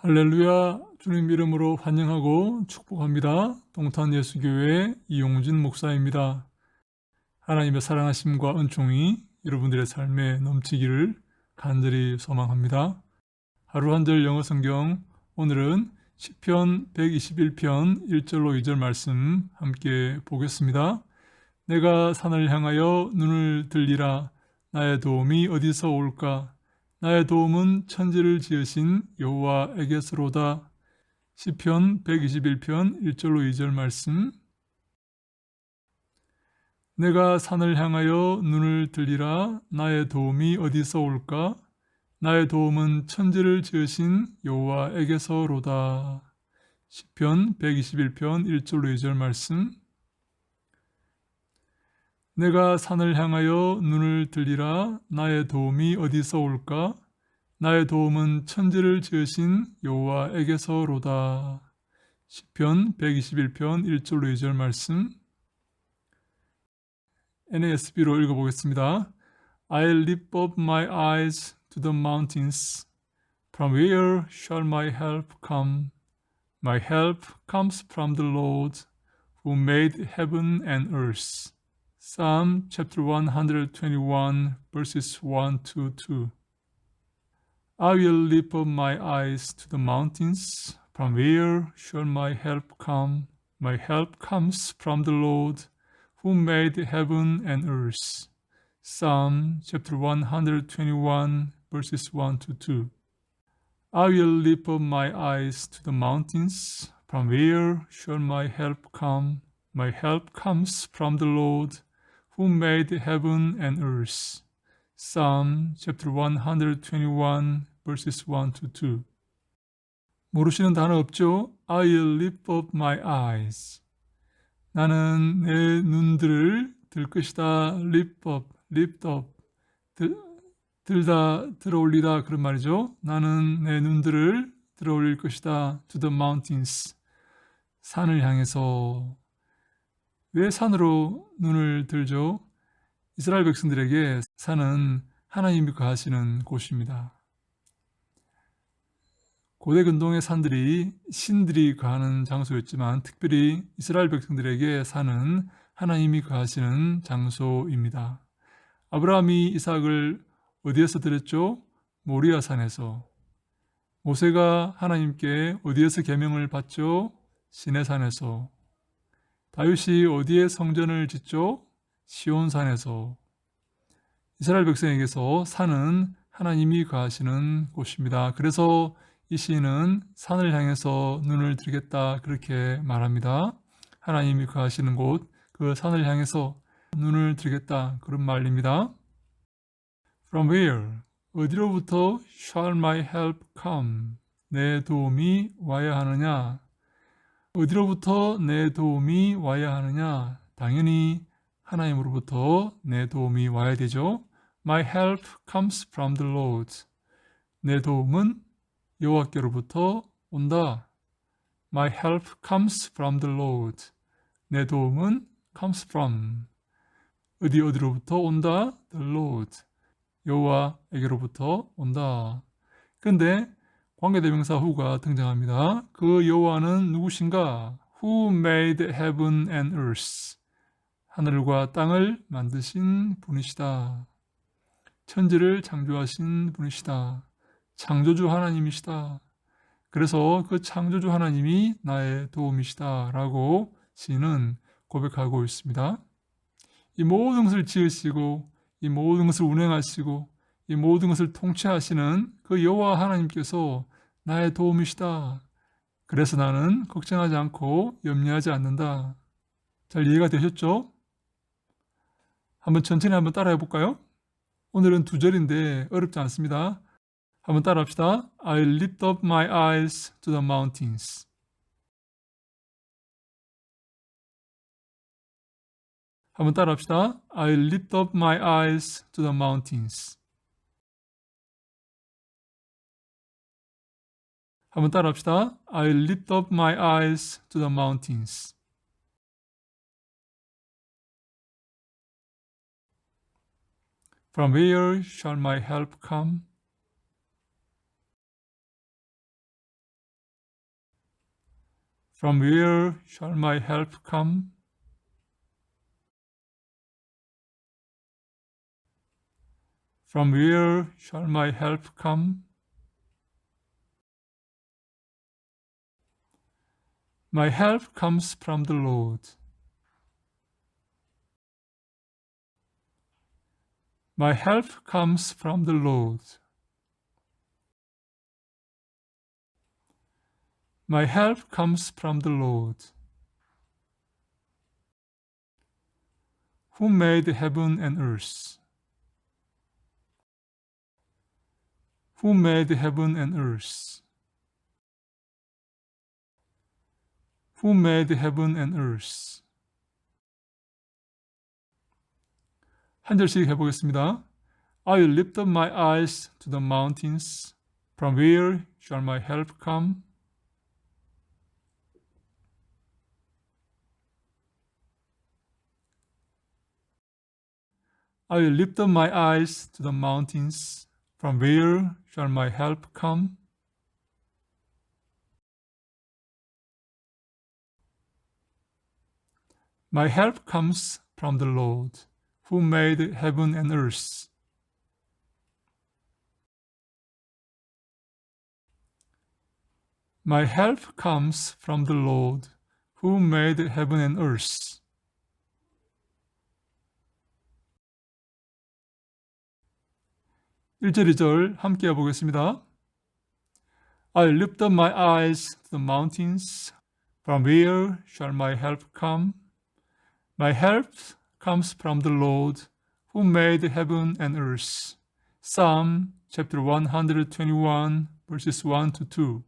할렐루야, 주님 이름으로 환영하고 축복합니다. 동탄예수교회 이용진 목사입니다. 하나님의 사랑하심과 은총이 여러분들의 삶에 넘치기를 간절히 소망합니다. 하루 한 절 영어 성경, 오늘은 시편 121편 1절로 2절 말씀 함께 보겠습니다. 내가 산을 향하여 눈을 들리라. 나의 도움이 어디서 올까? 나의 도움은 천지를 지으신 여호와에게서로다. 시편 121편 1절로 2절 말씀. 내가 산을 향하여 눈을 들리라. 나의 도움이 어디서 올까? 나의 도움은 천지를 지으신 여호와에게서로다. 시편 121편 1절로 2절 말씀. 내가 산을 향하여 눈을 들리라. 나의 도움이 어디서 올까? 나의 도움은 천지를 지으신 여호와에게서로다. 시편 121편 1절로 2절 말씀. NASB로 읽어보겠습니다. I'll lift up my eyes to the mountains. From where shall my help come? My help comes from the Lord, who made heaven and earth. Psalm chapter 121 verses 1 to 2. I will lift up my eyes to the mountains. From where shall my help come? My help comes from the Lord, who made heaven and earth. Psalm chapter 121 verses 1 to 2. I will lift up my eyes to the mountains. From where shall my help come? My help comes from the Lord, who made heaven and earth. Psalm chapter 121 verses 1 to 2. 모르시는 단어 없죠? I'll lift up my eyes. 나는 내 눈들을 들 것이다. lift up. 들어올리다 그런 말이죠. 나는 내 눈들을 들어올릴 것이다. to the mountains. 산을 향해서. 왜 산으로 눈을 들죠? 이스라엘 백성들에게 산은 하나님이 거하시는 곳입니다. 고대 근동의 산들이 신들이 거하는 장소였지만 특별히 이스라엘 백성들에게 산은 하나님이 거하시는 장소입니다. 아브라함이 이삭을 어디에서 드렸죠? 모리아 산에서. 모세가 하나님께 어디에서 계명을 받죠? 시내산에서. 다윗이 어디에 성전을 짓죠? 시온산에서. 이스라엘 백성에게서 산은 하나님이 거하시는 곳입니다. 그래서 이 시인은 산을 향해서 눈을 들겠다 그렇게 말합니다. 하나님이 거하시는 곳, 그 산을 향해서 눈을 들겠다 그런 말입니다. From where? 어디로부터 shall my help come? 내 도움이 와야 하느냐? 어디로부터 내 도움이 와야 하느냐? 당연히 하나님으로부터 내 도움이 와야 되죠. My help comes from the Lord. 내 도움은 여호와께로부터 온다. My help comes from the Lord. 내 도움은 comes from. 어디로부터 온다? The Lord. 여호와에게로부터 온다. 근데 관계대명사 who가 등장합니다. 그 여호와는 누구신가? Who made heaven and earth. 하늘과 땅을 만드신 분이시다. 천지를 창조하신 분이시다. 창조주 하나님이시다. 그래서 그 창조주 하나님이 나의 도움이시다 라고 시인은 고백하고 있습니다. 이 모든 것을 지으시고 이 모든 것을 운행하시고 이 모든 것을 통치하시는 그 여호와 하나님께서 나의 도움이시다. 그래서 나는 걱정하지 않고 염려하지 않는다. 잘 이해가 되셨죠? 한번 천천히 한번 따라해 볼까요? 오늘은 두 절인데 어렵지 않습니다. 한번 따라합시다. I'll lift up my eyes to the mountains. 한번 따라합시다. I'll lift up my eyes to the mountains. 한번 따라합시다. I'll lift up my eyes to the mountains. From where shall my help come? From where shall my help come? From where shall my help come? My help comes from the Lord. My help comes from the Lord. My help comes from the Lord. Who made heaven and earth? Who made heaven and earth? Who made heaven and earth? 한 절씩 해보겠습니다. I will lift up my eyes to the mountains. From where shall my help come? I will lift up my eyes to the mountains. From where shall my help come? My help comes from the Lord, who made heaven and earth. My help comes from the Lord, who made heaven and earth. 일 절, 2절 함께 해보겠습니다. I lift up my eyes to the mountains. From where shall my help come? My help comes from the Lord, who made heaven and earth. Psalm chapter 121, verses 1 to 2.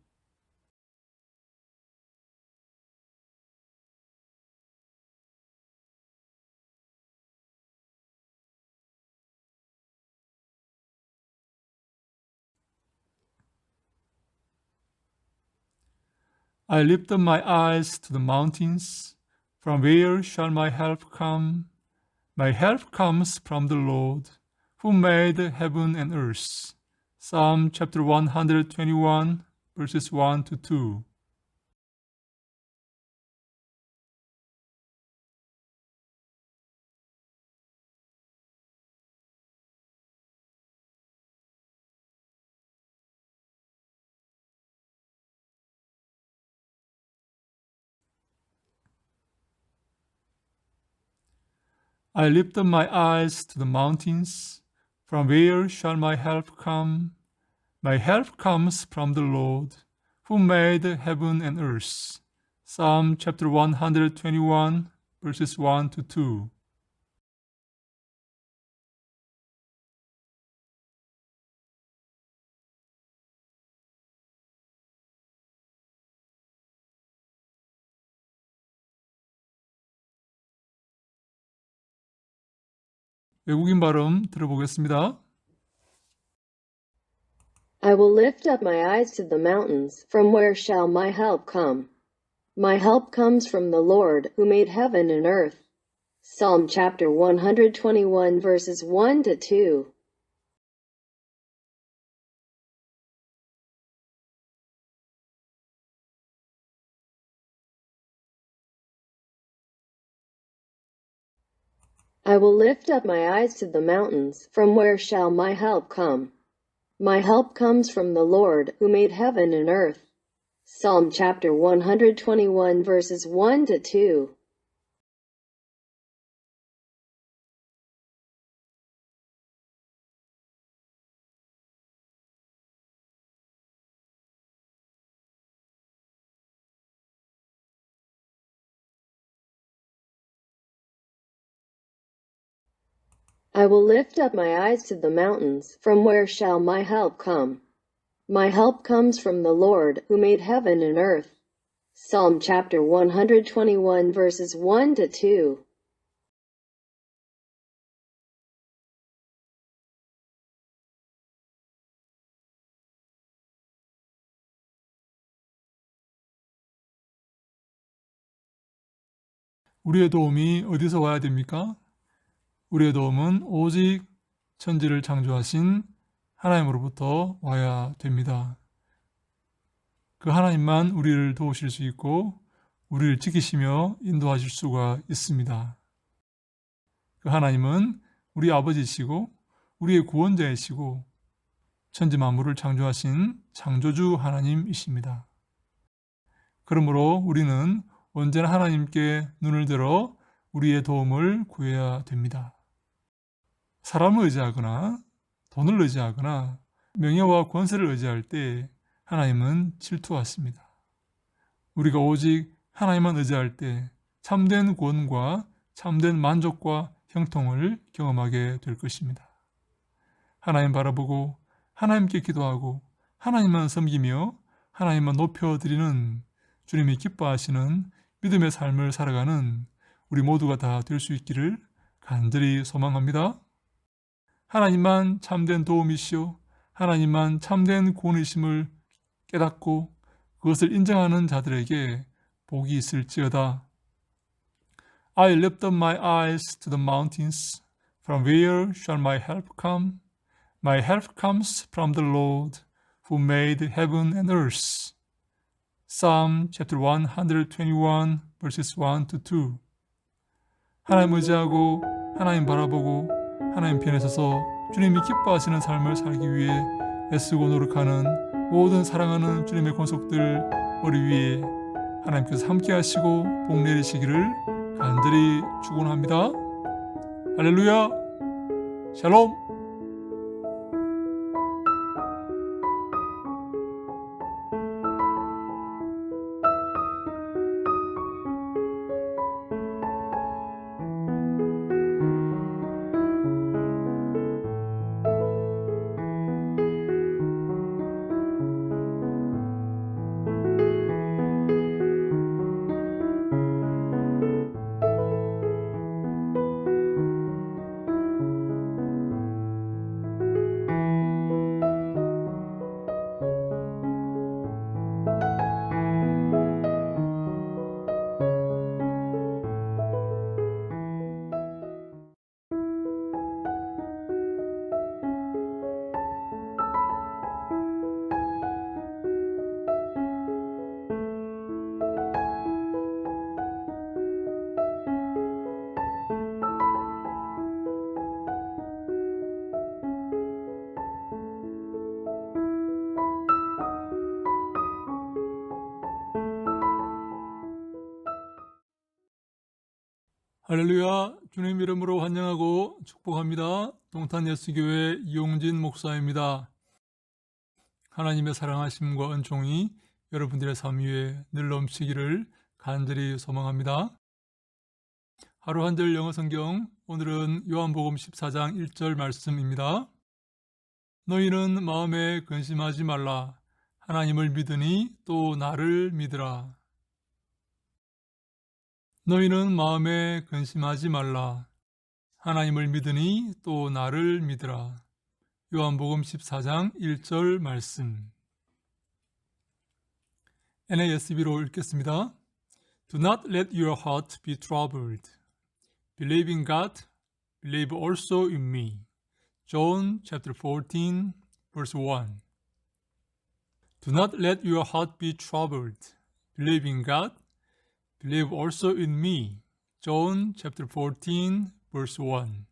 I lift up my eyes to the mountains. From where shall my help come? My help comes from the Lord, who made heaven and earth. Psalm chapter 121, verses 1 to 2. I lift up my eyes to the mountains. From where shall my help come? My help comes from the Lord, who made heaven and earth. Psalm chapter 121, verses 1 to 2. 외국인 발음 들어보겠습니다. I will lift up my eyes to the mountains. From where shall my help come? My help comes from the Lord, who made heaven and earth. Psalm chapter 121 verses 1 to 2. I will lift up my eyes to the mountains. From where shall my help come? My help comes from the Lord, who made heaven and earth. Psalm chapter 121 verses 1 to 2. I will lift up my eyes to the mountains. From where shall my help come? My help comes from the Lord, who made heaven and earth. Psalm chapter 121 verses 1 to 2. 우리의 도움이 어디서 와야 됩니까? 우리의 도움은 오직 천지를 창조하신 하나님으로부터 와야 됩니다. 그 하나님만 우리를 도우실 수 있고 우리를 지키시며 인도하실 수가 있습니다. 그 하나님은 우리 아버지시고 우리의 구원자이시고 천지 만물을 창조하신 창조주 하나님이십니다. 그러므로 우리는 언제나 하나님께 눈을 들어 우리의 도움을 구해야 됩니다. 사람을 의지하거나 돈을 의지하거나 명예와 권세를 의지할 때 하나님은 질투하십니다. 우리가 오직 하나님만 의지할 때 참된 구원과 참된 만족과 형통을 경험하게 될 것입니다. 하나님 바라보고 하나님께 기도하고 하나님만 섬기며 하나님만 높여드리는 주님이 기뻐하시는 믿음의 삶을 살아가는 우리 모두가 다 될 수 있기를 간절히 소망합니다. 하나님만 참된 도움이시오. 하나님만 참된 구원이심을 깨닫고 그것을 인정하는 자들에게 복이 있을지어다. I lift up my eyes to the mountains. From where shall my help come? My help comes from the Lord who made heaven and earth. Psalm chapter 121 verses 1 to 2. 하나님 의지하고 하나님 바라보고 하나님 편에 서서 주님이 기뻐하시는 삶을 살기 위해 애쓰고 노력하는 모든 사랑하는 주님의 권속들 우리 위에 하나님께서 함께 하시고 복 내리시기를 간절히 축원합니다. 할렐루야. 샬롬. 할렐루야. 주님 이름으로 환영하고 축복합니다. 동탄예수교회 이용진 목사입니다. 하나님의 사랑하심과 은총이 여러분들의 삶 위에 늘 넘치기를 간절히 소망합니다. 하루 한 절 영어 성경, 오늘은 요한복음 14장 1절 말씀입니다. 너희는 마음에 근심하지 말라. 하나님을 믿으니 또 나를 믿으라. 너희는 마음에 근심하지 말라. 하나님을 믿으니 또 나를 믿으라. 요한복음 14장 1절 말씀. NASB로 읽겠습니다. Do not let your heart be troubled. Believe in God, believe also in me. John chapter 14, verse 1. Do not let your heart be troubled. Believe in God, believe also in me. John chapter 14, verse 1.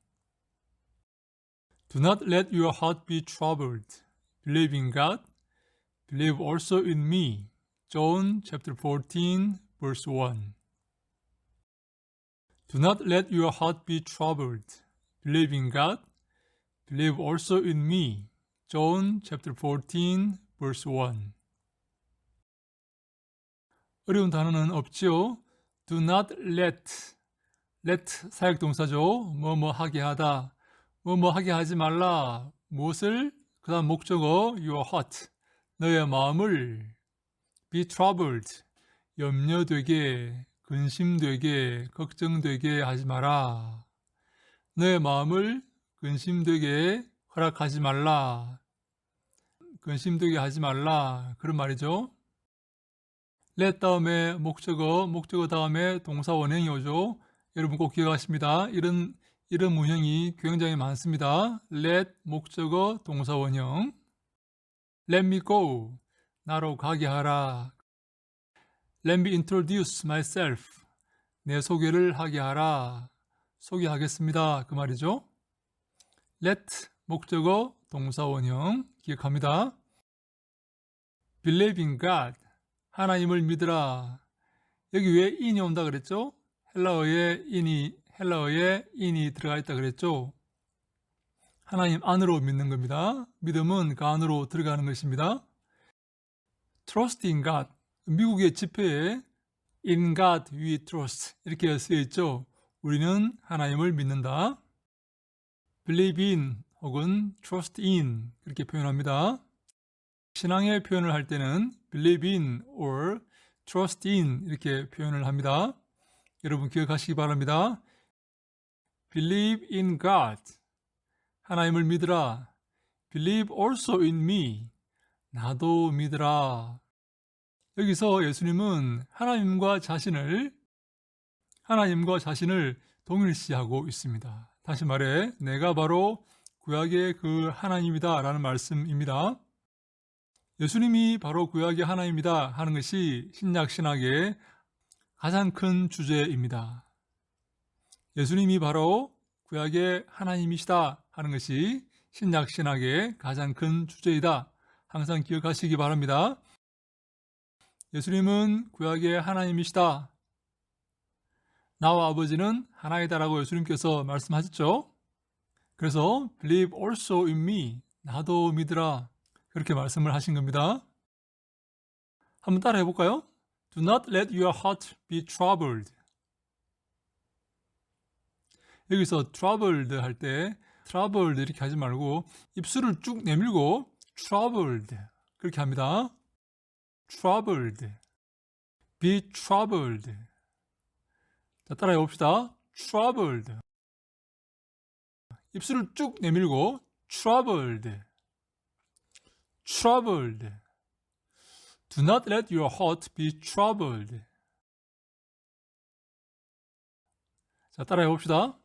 Do not let your heart be troubled. Believe in God, believe also in me. John chapter 14, verse 1. Do not let your heart be troubled. Believe in God, believe also in me. John chapter 14, verse 1. 어려운 단어는 없지요. Do not let. let 사역동사죠. 뭐뭐 하게 하다. 뭐뭐 하게 하지 말라. 무엇을? 그 다음 목적어 your heart. 너의 마음을 be troubled. 염려되게, 근심되게, 걱정되게 하지 마라. 너의 마음을 근심되게 허락하지 말라. 근심되게 하지 말라. 그런 말이죠. let 다음에 목적어, 목적어 다음에 동사 원형이 오죠. 여러분 꼭 기억하십니다. 이런 문형이 굉장히 많습니다. let 목적어, 동사 원형. let me go. 나로 가게 하라. Let me introduce myself. 내 소개를 하게 하라. 소개하겠습니다. 그 말이죠. Let 목적어 동사 원형 기억합니다. Believe in God. 하나님을 믿으라. 여기 왜 in이 온다 그랬죠? 헬라어에 in이 들어가 있다 그랬죠? 하나님 안으로 믿는 겁니다. 믿음은 그 안으로 들어가는 것입니다. Trust in God. 미국의 지폐에 In God we trust 이렇게 쓰여 있죠. 우리는 하나님을 믿는다. Believe in 혹은 trust in 그렇게 표현합니다. 신앙의 표현을 할 때는 believe in or trust in 이렇게 표현을 합니다. 여러분 기억하시기 바랍니다. Believe in God. 하나님을 믿으라. Believe also in me. 나도 믿으라. 여기서 예수님은 하나님과 자신을 동일시하고 있습니다. 다시 말해 내가 바로 구약의 그 하나님이다 라는 말씀입니다. 예수님이 바로 구약의 하나님이다 하는 것이 신약 신학의 가장 큰 주제입니다. 예수님이 바로 구약의 하나님이시다 하는 것이 신약 신학의 가장 큰 주제이다. 항상 기억하시기 바랍니다. 예수님은 구약의 하나님이시다. 나와 아버지는 하나이다라고 예수님께서 말씀하셨죠. 그래서 believe also in me. 나도 믿으라. 그렇게 말씀을 하신 겁니다. 한번 따라 해볼까요? Do not let your heart be troubled. 여기서 troubled 할 때 troubled 이렇게 하지 말고 입술을 쭉 내밀고 troubled 그렇게 합니다. troubled, be troubled. 자, 따라해 봅시다. troubled. 입술을 쭉 내밀고 troubled, troubled. Do not let your heart be troubled. 자, 따라해 봅시다.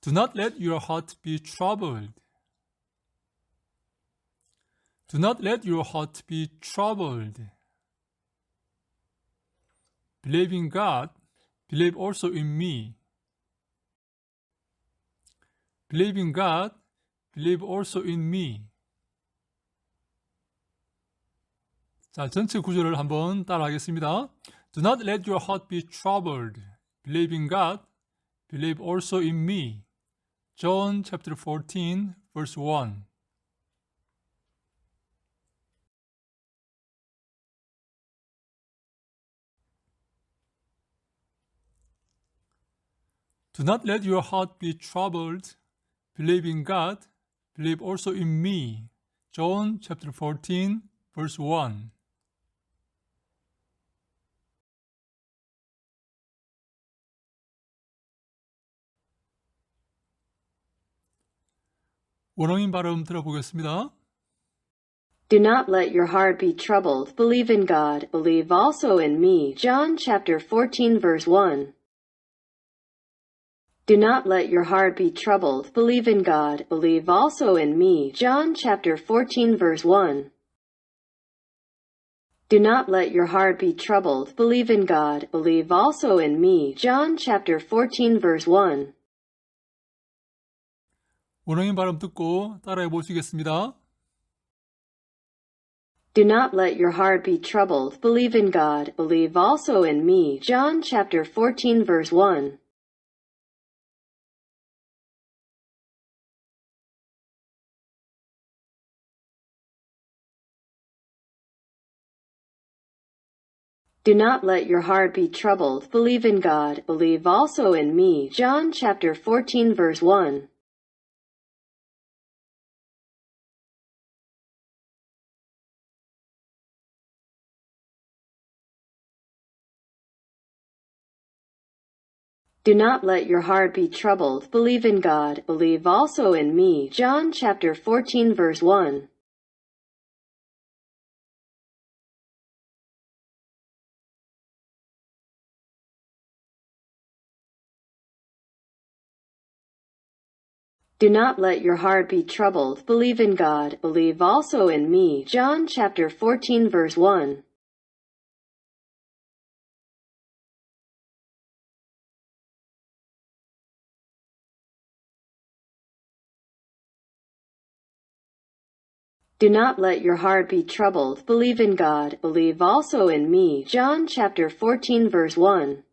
Do not let your heart be troubled. Do not let your heart be troubled. Believe in God. Believe also in me. Believe in God. Believe also in me. 자, 전체 구절을 한번 따라하겠습니다. Do not let your heart be troubled. Believe in God. Believe also in me. John chapter 14, verse 1. Do not let your heart be troubled. Believe in God. Believe also in me. John chapter 14, verse 1. 원어민 발음 들어보겠습니다. Do not let your heart be troubled. Believe in God. Believe also in me. John chapter 14 verse 1. Do not let your heart be troubled. Believe in God. Believe also in me. John chapter 14 verse 1. Do not let your heart be troubled. Believe in God. Believe also in me. John chapter 14 verse 1. 원어민 발음 듣고 따라해 보시겠습니다. Do not let your heart be troubled. Believe in God. Believe also in me. John chapter 14 verse 1. Do not let your heart be troubled. Believe in God. Believe also in me. John chapter 14 verse 1. Do not let your heart be troubled. Believe in God. Believe also in me. John chapter 14 verse 1. Do not let your heart be troubled. Believe in God. Believe also in me. John chapter 14 verse 1. Do not let your heart be troubled. Believe in God. Believe also in me. John chapter 14 verse 1.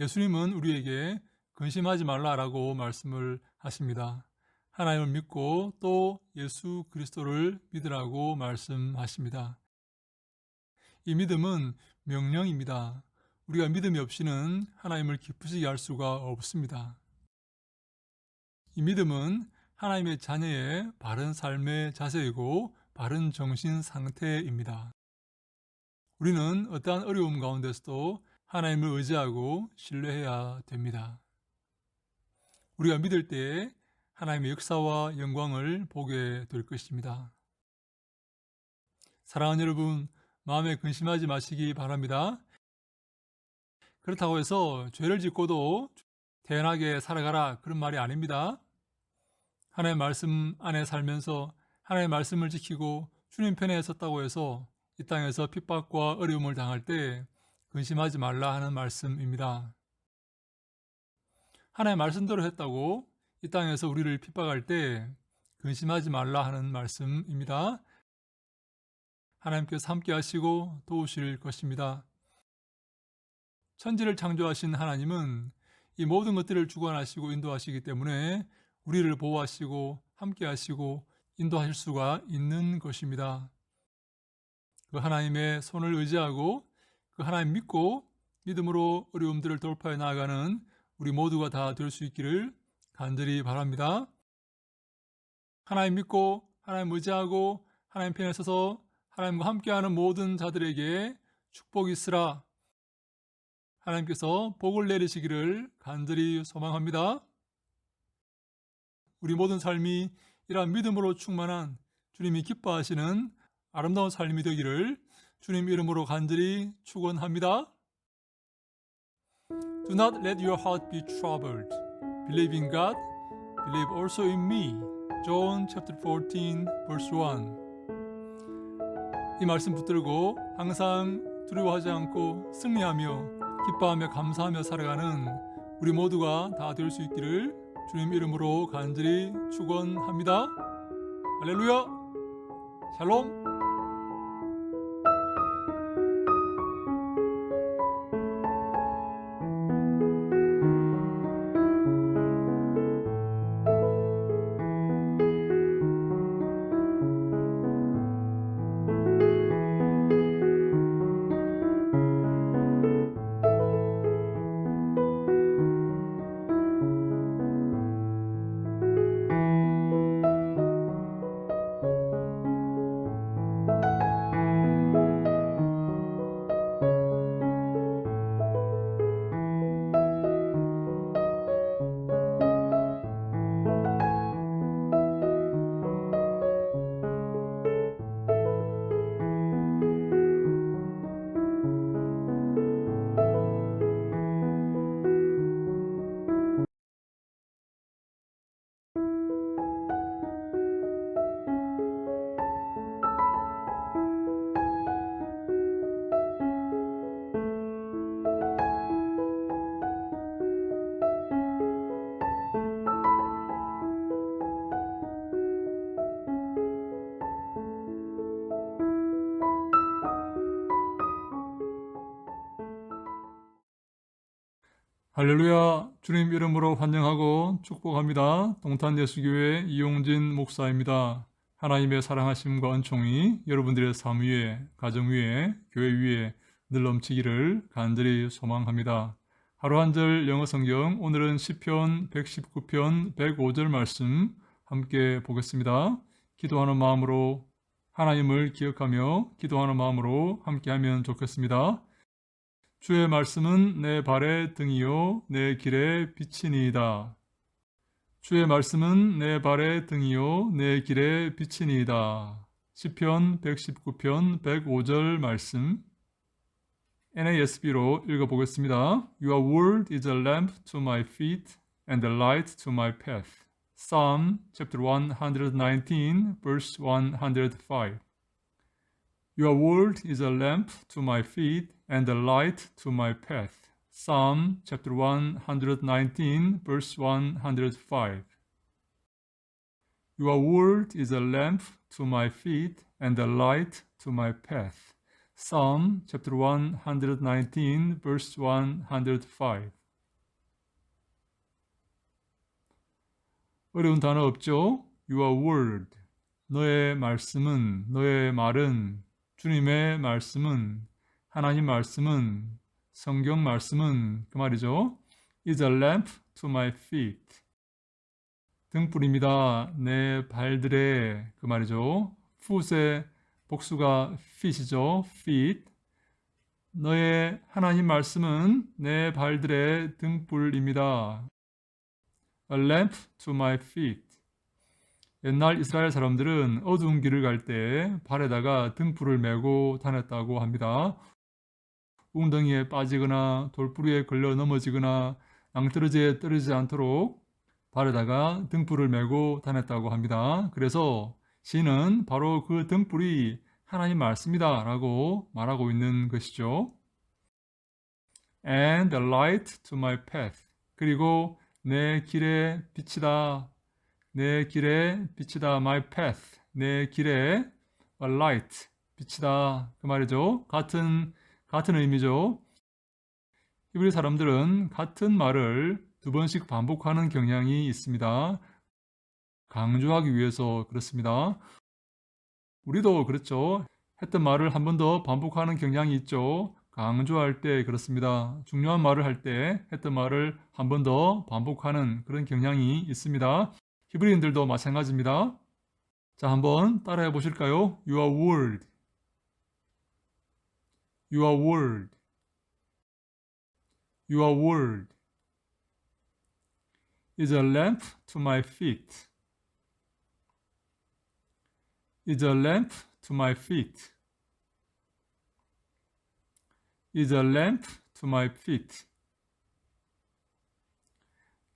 예수님은 우리에게 근심하지 말라라고 말씀을 하십니다. 하나님을 믿고 또 예수 그리스도를 믿으라고 말씀하십니다. 이 믿음은 명령입니다. 우리가 믿음이 없이는 하나님을 기쁘시게 할 수가 없습니다. 이 믿음은 하나님의 자녀의 바른 삶의 자세이고 바른 정신 상태입니다. 우리는 어떠한 어려움 가운데서도 하나님을 의지하고 신뢰해야 됩니다. 우리가 믿을 때에 하나님의 역사와 영광을 보게 될 것입니다. 사랑하는 여러분, 마음에 근심하지 마시기 바랍니다. 그렇다고 해서 죄를 짓고도 태연하게 살아가라, 그런 말이 아닙니다. 하나님의 말씀 안에 살면서 하나님의 말씀을 지키고 주님 편에 섰다고 해서 이 땅에서 핍박과 어려움을 당할 때 근심하지 말라 하는 말씀입니다. 하나님의 말씀대로 했다고 이 땅에서 우리를 핍박할 때 근심하지 말라 하는 말씀입니다. 하나님께서 함께 하시고 도우실 것입니다. 천지를 창조하신 하나님은 이 모든 것들을 주관하시고 인도하시기 때문에 우리를 보호하시고 함께 하시고 인도하실 수가 있는 것입니다. 그 하나님의 손을 의지하고 그 하나님 믿고 믿음으로 어려움들을 돌파해 나아가는 우리 모두가 다 될 수 있기를 간절히 바랍니다. 하나님 믿고 하나님 의지하고 하나님 편에 서서 하나님과 함께하는 모든 자들에게 축복이 있으라. 하나님께서 복을 내리시기를 간절히 소망합니다. 우리 모든 삶이 이러한 믿음으로 충만한 주님이 기뻐하시는 아름다운 삶이 되기를 주님 이름으로 간절히 축원합니다. Do not let your heart be troubled. Believe in God. Believe also in me. John chapter 14 verse 1. 이 말씀 붙들고 항상 두려워하지 않고 승리하며 기뻐하며 감사하며 살아가는 우리 모두가 다 될 수 있기를 주님 이름으로 간절히 축원합니다. 할렐루야! 샬롬! 할렐루야! 주님 이름으로 환영하고 축복합니다. 동탄예수교회 이용진 목사입니다. 하나님의 사랑하심과 은총이 여러분들의 삶 위에, 가정 위에, 교회 위에 늘 넘치기를 간절히 소망합니다. 하루 한 절 영어 성경, 오늘은 시편 119편 105절 말씀 함께 보겠습니다. 기도하는 마음으로 하나님을 기억하며 기도하는 마음으로 함께하면 좋겠습니다. 주의 말씀은 내 발의 등이요 내 길의 빛이니이다. 주의 말씀은 내 발의 등이요 내 길의 빛이니이다. 시편 119편 105절 말씀 NASB로 읽어보겠습니다. Your word is a lamp to my feet and a light to my path. Psalm chapter 119 verse 105. Your word is a lamp to my feet and a light to my path. Psalm chapter 119, verse 105. Your word is a lamp to my feet and a light to my path. Psalm chapter 119, verse 105. 어려운 단어 없죠? Your word. 너의 말씀은, 너의 말은, 주님의 말씀은, 하나님 말씀은, 성경 말씀은 그 말이죠. is a lamp to my feet. 등불입니다. 내 발들의 그 말이죠. foot의 복수가 feet이죠. feet. 너의 하나님 말씀은 내 발들의 등불입니다. A lamp to my feet. 옛날 이스라엘 사람들은 어두운 길을 갈 때 발에다가 등불을 메고 다녔다고 합니다. 웅덩이에 빠지거나 돌부리에 걸려 넘어지거나 낭떠러지에 떨어지지 않도록 발에다가 등불을 메고 다녔다고 합니다. 그래서 시는 바로 그 등불이 하나님 말씀이다 라고 말하고 있는 것이죠. And a light to my path. 그리고 내 길의 빛이다. 내 길의 빛이다. My path. 내 길의 a light. 빛이다. 그 말이죠. 같은 의미죠. 히브리 사람들은 같은 말을 두 번씩 반복하는 경향이 있습니다. 강조하기 위해서 그렇습니다. 우리도 그렇죠. 했던 말을 한 번 더 반복하는 경향이 있죠. 강조할 때 그렇습니다. 중요한 말을 할 때 했던 말을 한 번 더 반복하는 그런 경향이 있습니다. 히브리인들도 마찬가지입니다. 자, 한번 따라해 보실까요? Your word. Your word. Your word is a lamp to my feet. Is a lamp to my feet. Is a lamp to my feet.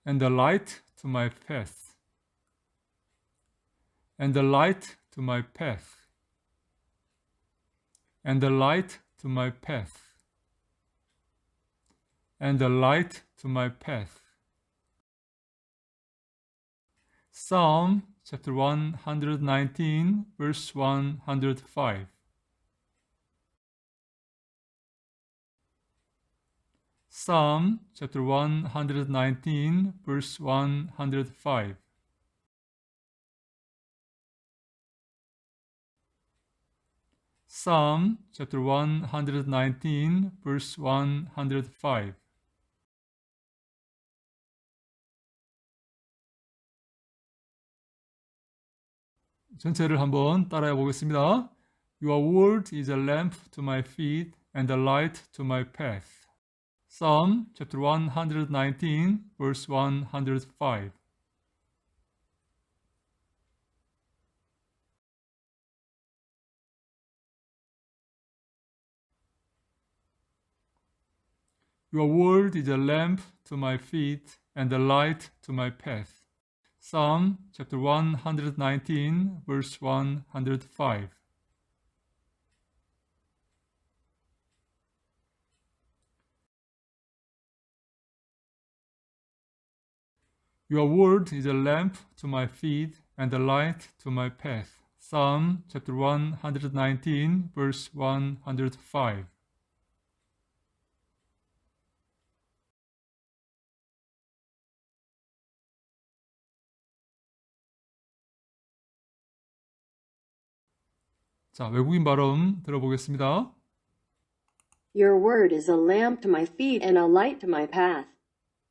And a light to my path. And a light to my path. And a light to my path. And a light to my path. Psalm chapter 119, verse 105. Psalm chapter 119, verse 105. Psalm chapter 119, verse 105. 전체를 한번 따라해 보겠습니다. Your word is a lamp to my feet and a light to my path. Psalm chapter 119, verse 105. Your word is a lamp to my feet and a light to my path. Psalm chapter 119, verse 105. Your word is a lamp to my feet and a light to my path. Psalm chapter 119, verse 105. 자, 외국인 발음 들어보겠습니다. Your word is a lamp to my feet and a light to my path.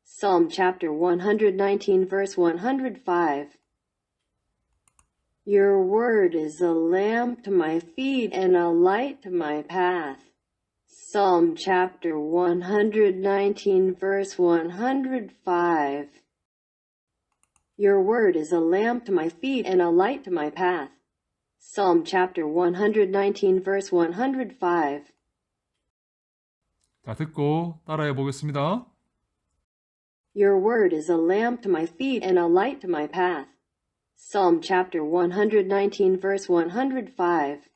Psalm chapter 119, verse 105. Your word is a lamp to my feet and a light to my path. Psalm chapter 119, verse 105. Your word is a lamp to my feet and a light to my path. Psalm chapter 119, verse 105. 자, 듣고 따라해 보겠습니다. Your word is a lamp to my feet and a light to my path. Psalm chapter 119, verse 105.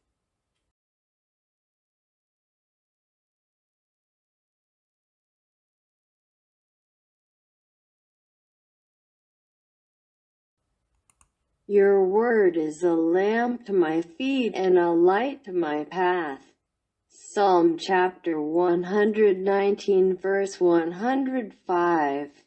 Your word is a lamp to my feet and a light to my path. Psalm chapter 119 verse 105.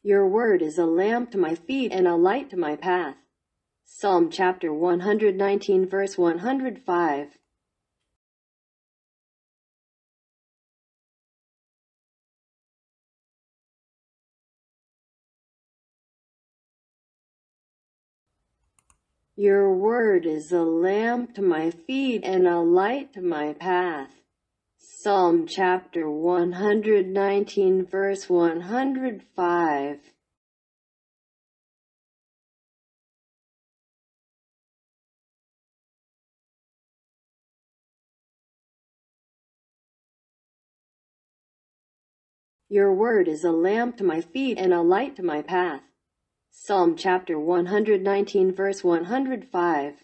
Your word is a lamp to my feet and a light to my path. Psalm chapter 119 verse 105. Your word is a lamp to my feet and a light to my path. Psalm chapter 119 verse 105. Your word is a lamp to my feet and a light to my path. Psalm chapter 119 verse 105.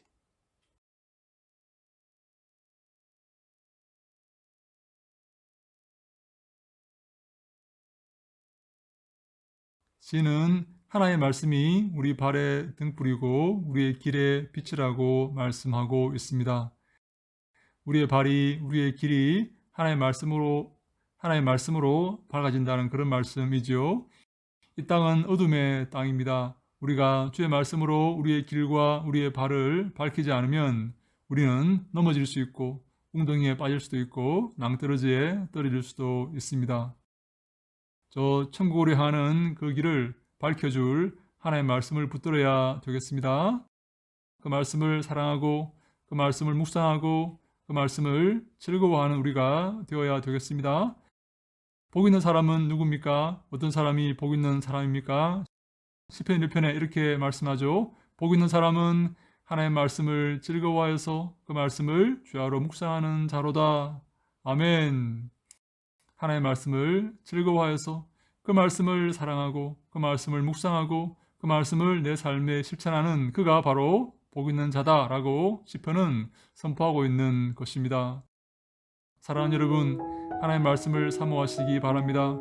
C는 하나님의 말씀이 우리 발에 등불이고 우리의 길에 빛이라고 말씀하고 있습니다. 우리의 발이, 우리의 길이 하나님의 말씀으로 밝아진다는 그런 말씀이지요. 이 땅은 어둠의 땅입니다. 우리가 주의 말씀으로 우리의 길과 우리의 발을 밝히지 않으면 우리는 넘어질 수 있고 웅덩이에 빠질 수도 있고 낭떠러지에 떨어질 수도 있습니다. 저 천국으로 향하는 그 길을 밝혀줄 하나님의 말씀을 붙들어야 되겠습니다. 그 말씀을 사랑하고 그 말씀을 묵상하고 그 말씀을 즐거워하는 우리가 되어야 되겠습니다. 복 있는 사람은 누굽니까? 어떤 사람이 복 있는 사람입니까? 시편 1편에 이렇게 말씀하죠. 복 있는 사람은 하나님의 말씀을 즐거워하여서 그 말씀을 주야로 묵상하는 자로다. 아멘. 하나님의 말씀을 즐거워하여서 그 말씀을 사랑하고 그 말씀을 묵상하고 그 말씀을 내 삶에 실천하는 그가 바로 복 있는 자다라고 시편은 선포하고 있는 것입니다. 사랑하는 여러분, 하나님의 말씀을 사모하시기 바랍니다.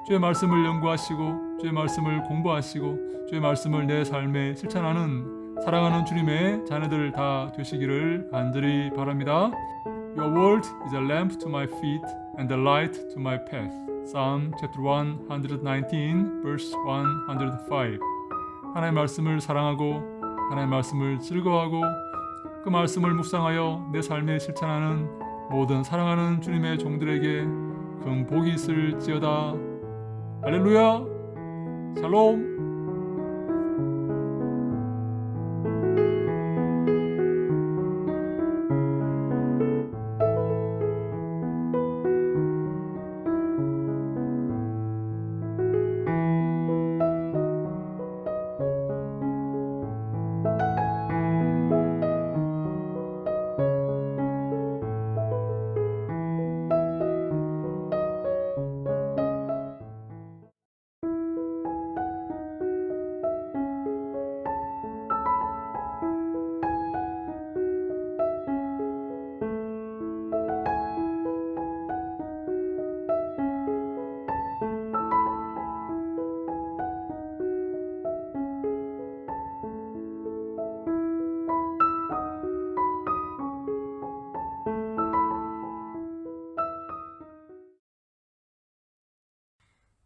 주의 말씀을 연구하시고 주의 말씀을 공부하시고 주의 말씀을 내 삶에 실천하는 사랑하는 주님의 자녀들 다 되시기를 간절히 바랍니다. Your word is a lamp to my feet and a light to my path. Psalm chapter 119 verse 105. 하나님의 말씀을 사랑하고 하나님의 말씀을 즐거워하고 그 말씀을 묵상하여 내 삶에 실천하는 모든 사랑하는 주님의 종들에게 큰 복이 있을지어다. 할렐루야. 샬롬.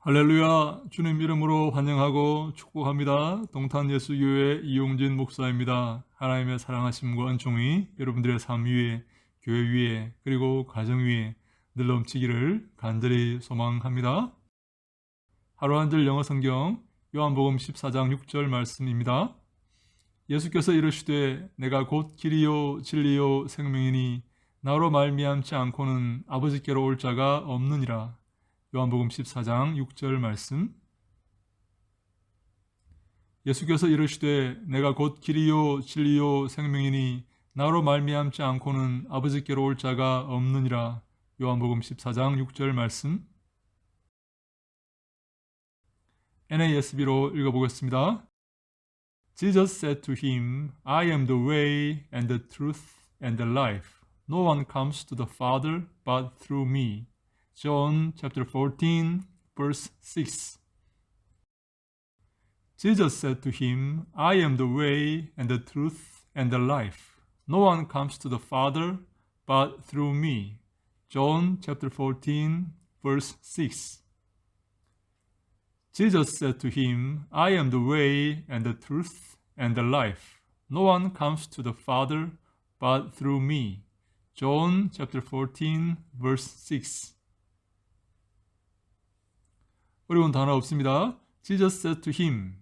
할렐루야. 주님 이름으로 환영하고 축복합니다. 동탄예수교회 이용진 목사입니다. 하나님의 사랑하심과 은총이 여러분들의 삶 위에, 교회 위에, 그리고 가정 위에 늘 넘치기를 간절히 소망합니다. 하루 한 절 영어 성경 요한복음 14장 6절 말씀입니다. 예수께서 이르시되 내가 곧 길이요 진리요 생명이니 나로 말미암지 않고는 아버지께로 올 자가 없느니라. 요한복음 14장 6절 말씀. 예수께서 이르시되 내가 곧 길이요 진리요 생명이니 나로 말미암지 않고는 아버지께로 올 자가 없느니라. 요한복음 14장 6절 말씀. NASB로 읽어보겠습니다. Jesus said to him, I am the way and the truth and the life. No one comes to the Father but through me. John chapter 14, verse 6. Jesus said to him, I am the way and the truth and the life. No one comes to the Father but through me. John chapter 14, verse 6. Jesus said to him, I am the way and the truth and the life. No one comes to the Father but through me. John chapter 14, verse 6. 어려운 단어 없습니다. Jesus said to him.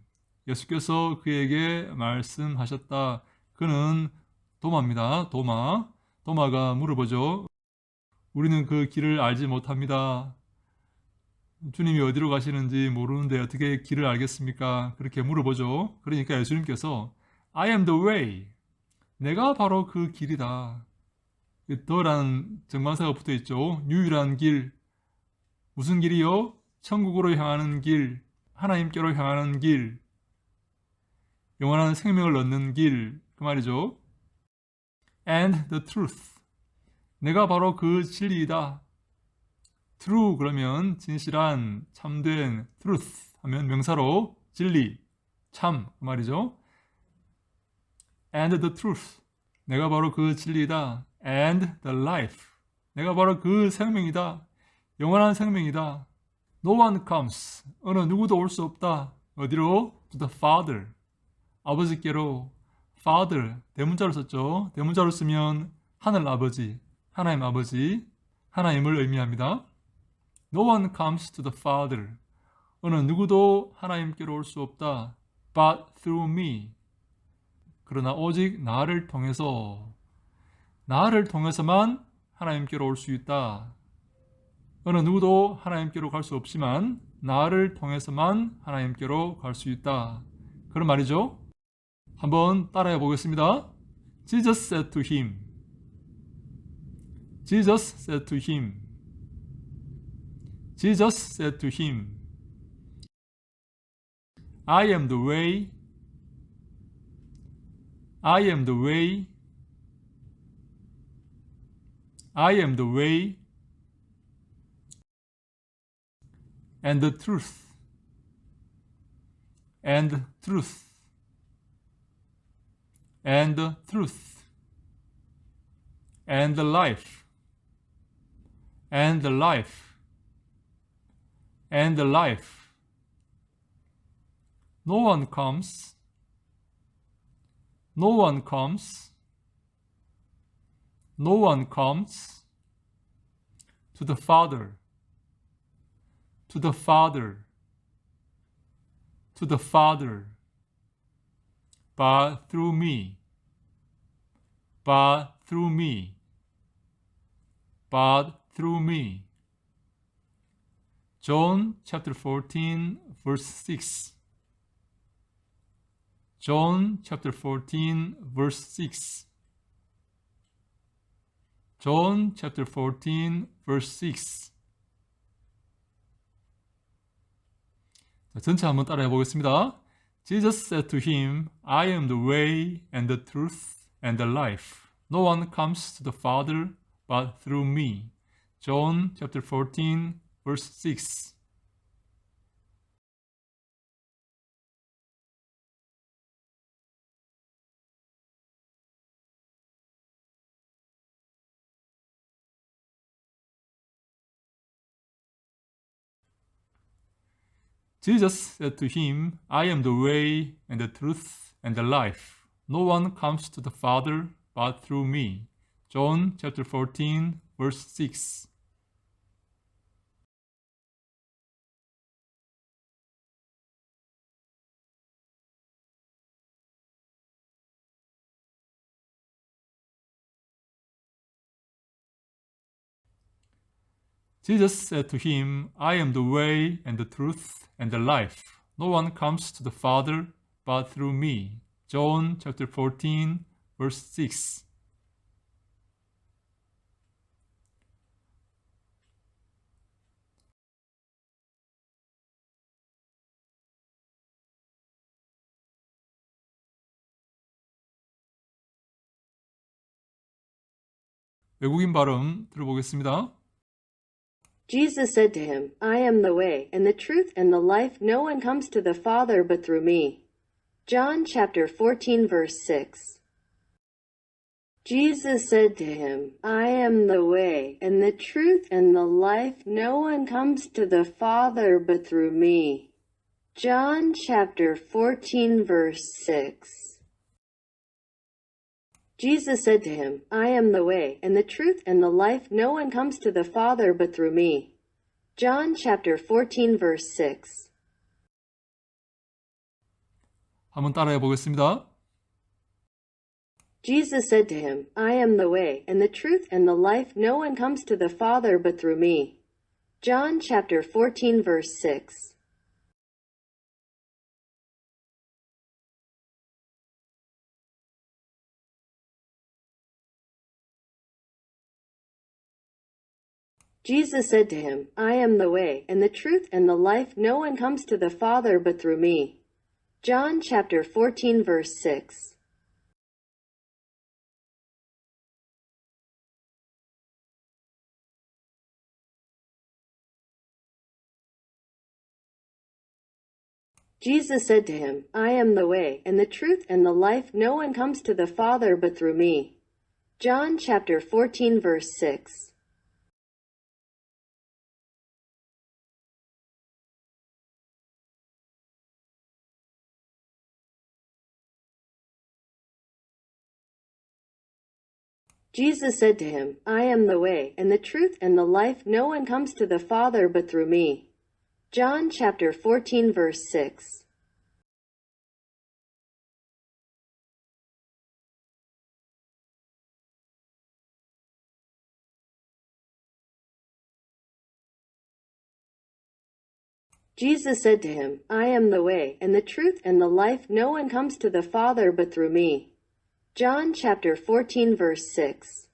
예수께서 그에게 말씀하셨다. 그는 도마입니다. 도마가 물어보죠. 우리는 그 길을 알지 못합니다. 주님이 어디로 가시는지 모르는데 어떻게 길을 알겠습니까? 그렇게 물어보죠. 그러니까 예수님께서 I am the way. 내가 바로 그 길이다. 더라는 정관사가 붙어 있죠. 유일한 길. 무슨 길이요? 천국으로 향하는 길. 하나님께로 향하는 길. 영원한 생명을 얻는 길. 그 말이죠. And the truth. 내가 바로 그 진리이다. true 그러면 진실한, 참된, truth 하면 명사로 진리, 참 그 말이죠. And the truth. 내가 바로 그 진리이다. And the life. 내가 바로 그 생명이다. 영원한 생명이다. No one comes. 어느 누구도 올 수 없다. 어디로? To the Father. 아버지께로. Father. 대문자로 썼죠. 대문자로 쓰면 하늘 아버지, 하나님 아버지, 하나님을 의미합니다. No one comes to the Father. 어느 누구도 하나님께로 올 수 없다. But through me. 그러나 오직 나를 통해서만 하나님께로 올 수 있다. 어느 누구도 하나님께로 갈 수 없지만 나를 통해서만 하나님께로 갈 수 있다. 그런 말이죠. 한번 따라해 보겠습니다. Jesus said to him. Jesus said to him. Jesus said to him, I am the way. I am the way. I am the way and the truth and the truth and the truth and the life and the life and the life. No one comes no one comes to the Father but through me. John chapter 14 verse 6. John chapter 14 verse 6. John chapter 14 verse 6. 자, 전체 한번 따라해 보겠습니다. Jesus said to him, I am the way and the truth and the life. No one comes to the Father but through me. John chapter 14 verse 6. Jesus said to him, I am the way and the truth and the life. No one comes to the Father but through me. John chapter 14 verse 6. Jesus said to him, I am the way and the truth and the life. No one comes to the Father but through me. John chapter 14 verse 6. 외국인 발음 들어보겠습니다. Jesus said to him, I am the way, and the truth, and the life. No one comes to the Father but through me. John chapter 14, verse 6. Jesus said to him, I am the way, and the truth, and the life. No one comes to the Father but through me. John chapter 14, verse 6. Jesus said to him, I am the way, and the truth, and the life. No one comes to the Father but through me. John chapter 14, verse 6. 한번 따라해 보겠습니다. Jesus said to him, I am the way, and the truth, and the life. No one comes to the Father but through me. John chapter 14, verse 6. Jesus said to him, I am the way, and the truth, and the life. No one comes to the Father but through me. John chapter 14, verse 6. Jesus said to him, I am the way, and the truth, and the life. No one comes to the Father but through me. John chapter 14, verse 6. Jesus said to him, I am the way, and the truth, and the life. No one comes to the Father but through me. John chapter 14, verse 6. Jesus said to him, I am the way, and the truth, and the life. No one comes to the Father but through me. John chapter 14, verse 6.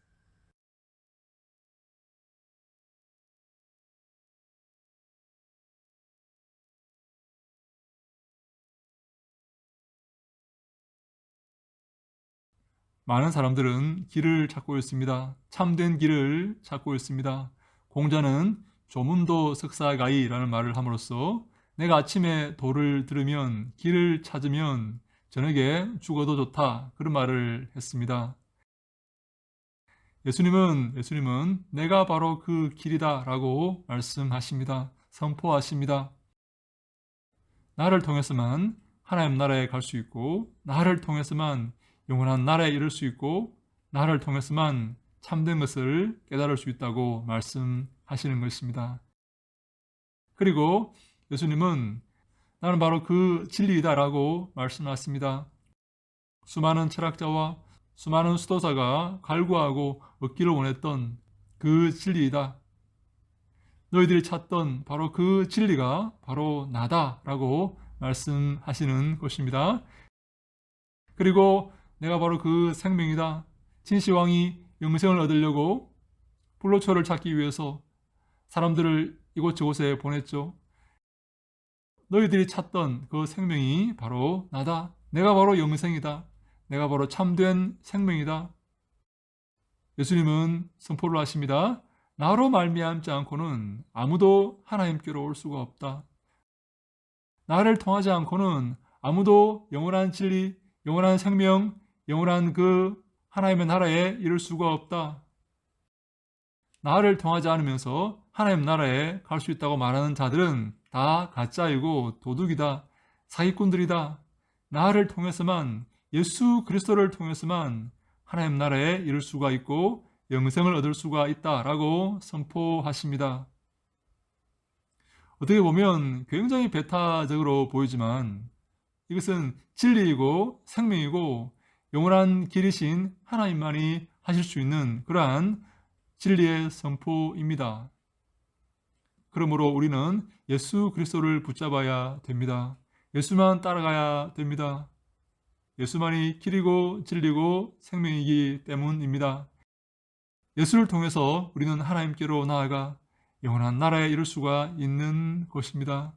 많은 사람들은 길을 찾고 있습니다. 참된 길을 찾고 있습니다. 공자는 조문도 석사가이라는 말을 함으로써 내가 아침에 도를 들으면 길을 찾으면 저녁에 죽어도 좋다 그런 말을 했습니다. 예수님은 내가 바로 그 길이다 라고 말씀하십니다. 선포하십니다. 나를 통해서만 하나님 나라에 갈 수 있고 나를 통해서만 영원한 나라에 이를 수 있고 나를 통해서만 참된 것을 깨달을 수 있다고 말씀하시는 것입니다. 그리고 예수님은 나는 바로 그 진리이다 라고 말씀하십니다. 수많은 철학자와 수많은 수도사가 갈구하고 얻기를 원했던 그 진리이다. 너희들이 찾던 바로 그 진리가 바로 나다 라고 말씀하시는 것입니다. 그리고 내가 바로 그 생명이다. 진시황이 영생을 얻으려고 불로초를 찾기 위해서 사람들을 이곳저곳에 보냈죠. 너희들이 찾던 그 생명이 바로 나다. 내가 바로 영생이다. 내가 바로 참된 생명이다. 예수님은 선포를 하십니다. 나로 말미암지 않고는 아무도 하나님께로 올 수가 없다. 나를 통하지 않고는 아무도 영원한 진리, 영원한 생명, 영원한 그 하나님의 나라에 이를 수가 없다. 나를 통하지 않으면서 하나님 나라에 갈 수 있다고 말하는 자들은 다 가짜이고 도둑이다. 사기꾼들이다. 나를 통해서만 예수 그리스도를 통해서만 하나님 나라에 이를 수가 있고 영생을 얻을 수가 있다라고 선포하십니다. 어떻게 보면 굉장히 배타적으로 보이지만 이것은 진리이고 생명이고 영원한 길이신 하나님만이 하실 수 있는 그러한 진리의 선포입니다. 그러므로 우리는 예수 그리스도를 붙잡아야 됩니다. 예수만 따라가야 됩니다. 예수만이 길이고 진리고 생명이기 때문입니다. 예수를 통해서 우리는 하나님께로 나아가 영원한 나라에 이룰 수가 있는 것입니다.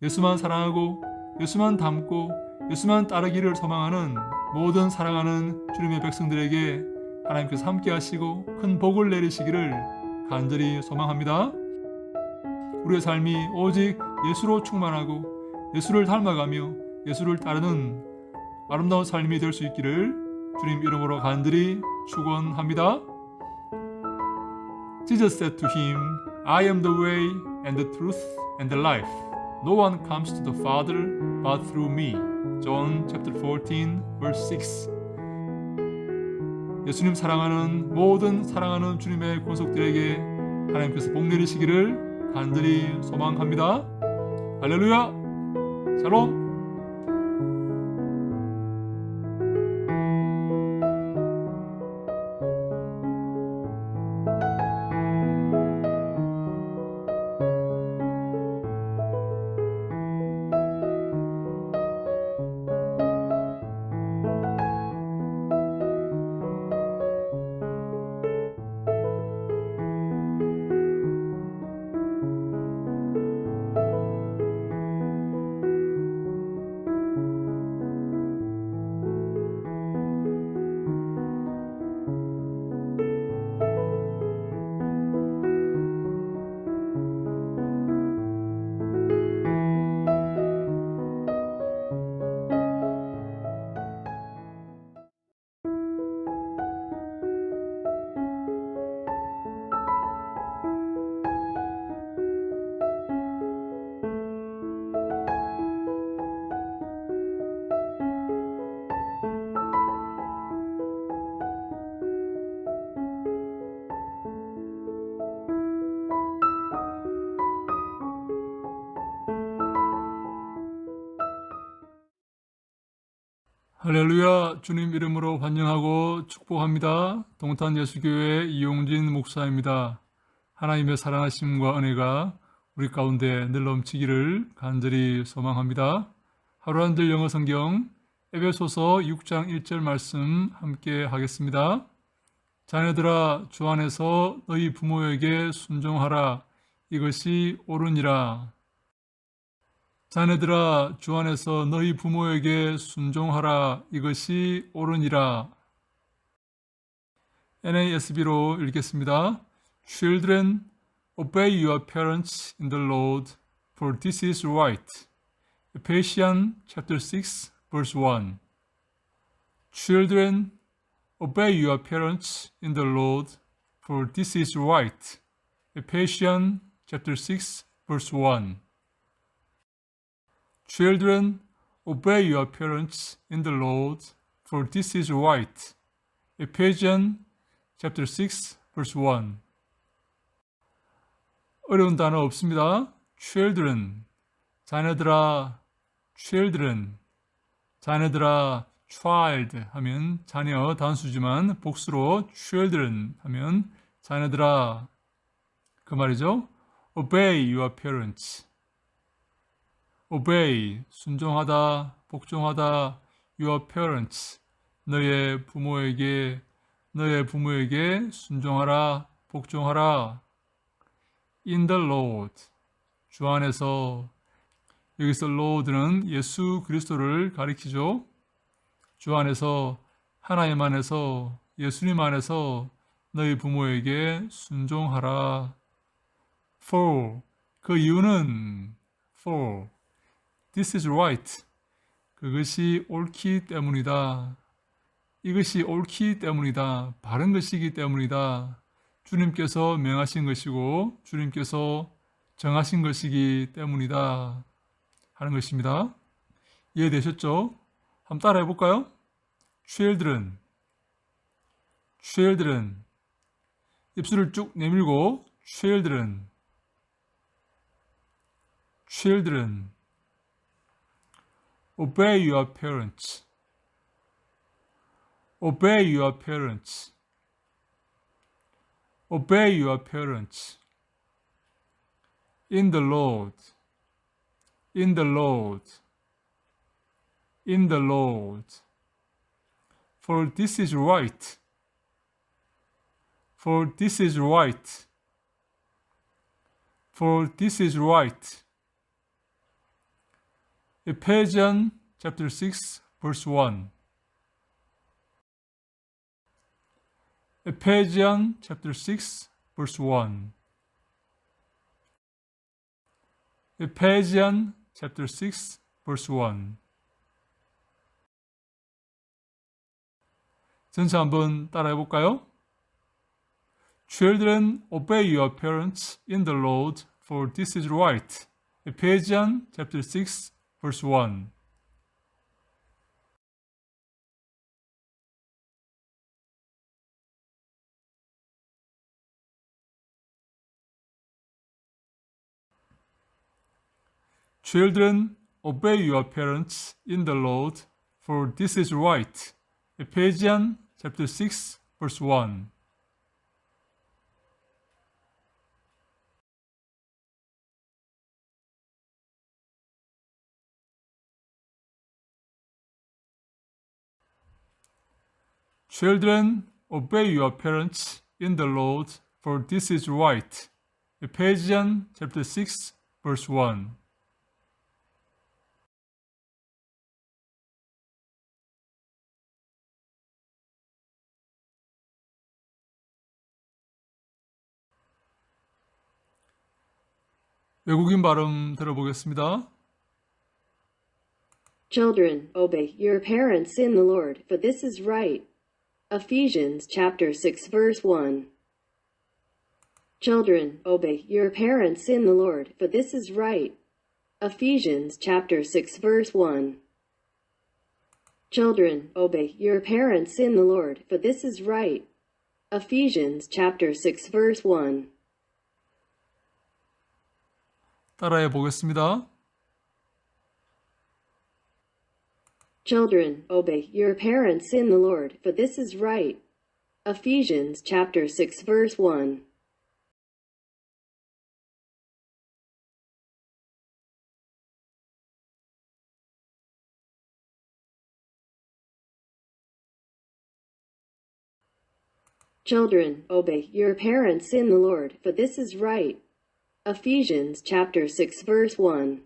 예수만 사랑하고 예수만 닮고 예수만 따르기를 소망하는 모든 사랑하는 주님의 백성들에게 하나님께서 함께 하시고 큰 복을 내리시기를 간절히 소망합니다. 우리의 삶이 오직 예수로 충만하고 예수를 닮아가며 예수를 따르는 아름다운 삶이 될 수 있기를 주님 이름으로 간절히 축원합니다. Jesus said to him, I am the way and the truth and the life. No one comes to the Father but through me. John chapter 14 verse 6. 예수님 사랑하는 모든 사랑하는 주님의 권속들에게 하나님께서 복 내리시기를 간절히 소망합니다. 할렐루야! 샬롬! 할렐루야! 주님 이름으로 환영하고 축복합니다. 동탄 예수교회 이용진 목사입니다. 하나님의 사랑하심과 은혜가 우리 가운데 늘 넘치기를 간절히 소망합니다. 하루 한절 영어 성경 에베소서 6장 1절 말씀 함께 하겠습니다. 자녀들아 주 안에서 너희 부모에게 순종하라. 이것이 옳으니라. 자녀들아 주 안에서 너희 부모에게 순종하라. 이것이 옳으니라. NASB로 읽겠습니다. Children, obey your parents in the Lord, for this is right. Ephesians chapter 6, verse 1. Children, obey your parents in the Lord, for this is right. Ephesians chapter 6, verse 1. Children, obey your parents in the Lord, for this is right. Ephesians chapter 6, verse 1. 어려운 단어 없습니다. Children, 자녀들아, children, 자녀들아, child 하면 자녀 단수지만 복수로 children 하면 자녀들아 그 말이죠. Obey your parents. Obey, 순종하다, 복종하다, your parents, 너의 부모에게 순종하라, 복종하라. In the Lord, 주 안에서, 여기서 Lord는 예수 그리스도를 가리키죠. 주 안에서, 하나님 안에서, 예수님 안에서 너희 부모에게 순종하라. For, 그 이유는 for, This is right. 그것이 옳기 때문이다. 이것이 옳기 때문이다. 바른 것이기 때문이다. 주님께서 명하신 것이고 주님께서 정하신 것이기 때문이다. 하는 것입니다. 이해되셨죠? 한번 따라해 볼까요? Children. Children. 입술을 쭉 내밀고 Children. Children. Obey your parents. Obey your parents. Obey your parents. In the Lord. In the Lord. In the Lord. For this is right. For this is right. For this is right. Ephesians chapter 6 verse 1. Ephesians chapter 6 verse 1. Ephesians chapter 6 verse 1. 전체 한번 따라해 볼까요? Children, obey your parents in the Lord, for this is right. Ephesians chapter 6 verse 1. Children, obey your parents in the Lord, for this is right. Ephesians chapter 6 verse 1. Children, obey your parents in the Lord, for this is right. Ephesians chapter 6 verse 1. 외국인 발음 들어보겠습니다. Children, obey your parents in the Lord, for this is right. Ephesians chapter 6 verse 1. Children, obey your parents in the Lord, for this is right. Ephesians chapter 6 verse 1. Children, obey your parents in the Lord, for this is right. Ephesians chapter 6 verse 1. 따라해 보겠습니다. Children, obey your parents in the Lord, for this is right. Ephesians chapter 6 verse 1. Children, obey your parents in the Lord, for this is right. Ephesians chapter 6 verse 1.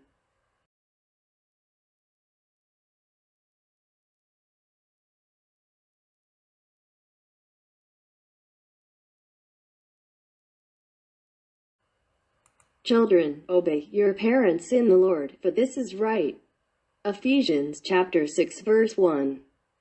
Children, obey your parents in the Lord, for this is right. Ephesians chapter 6 verse 1.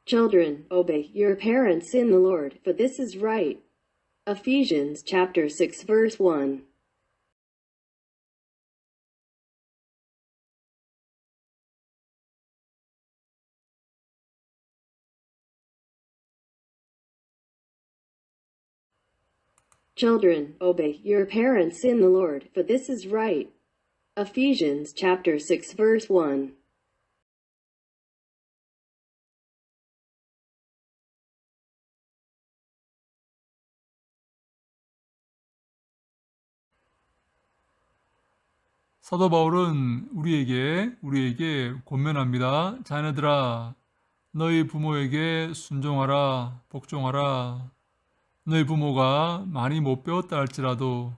Children, obey your parents in the Lord, for this is right. Ephesians chapter 6 verse 1. Children, obey your parents in the Lord, for this is right. Ephesians chapter 6 verse 1. 사도 바울은 우리에게 권면합니다. 자녀들아, 너희 부모에게 순종하라, 복종하라. 너희 부모가 많이 못 배웠다 할지라도,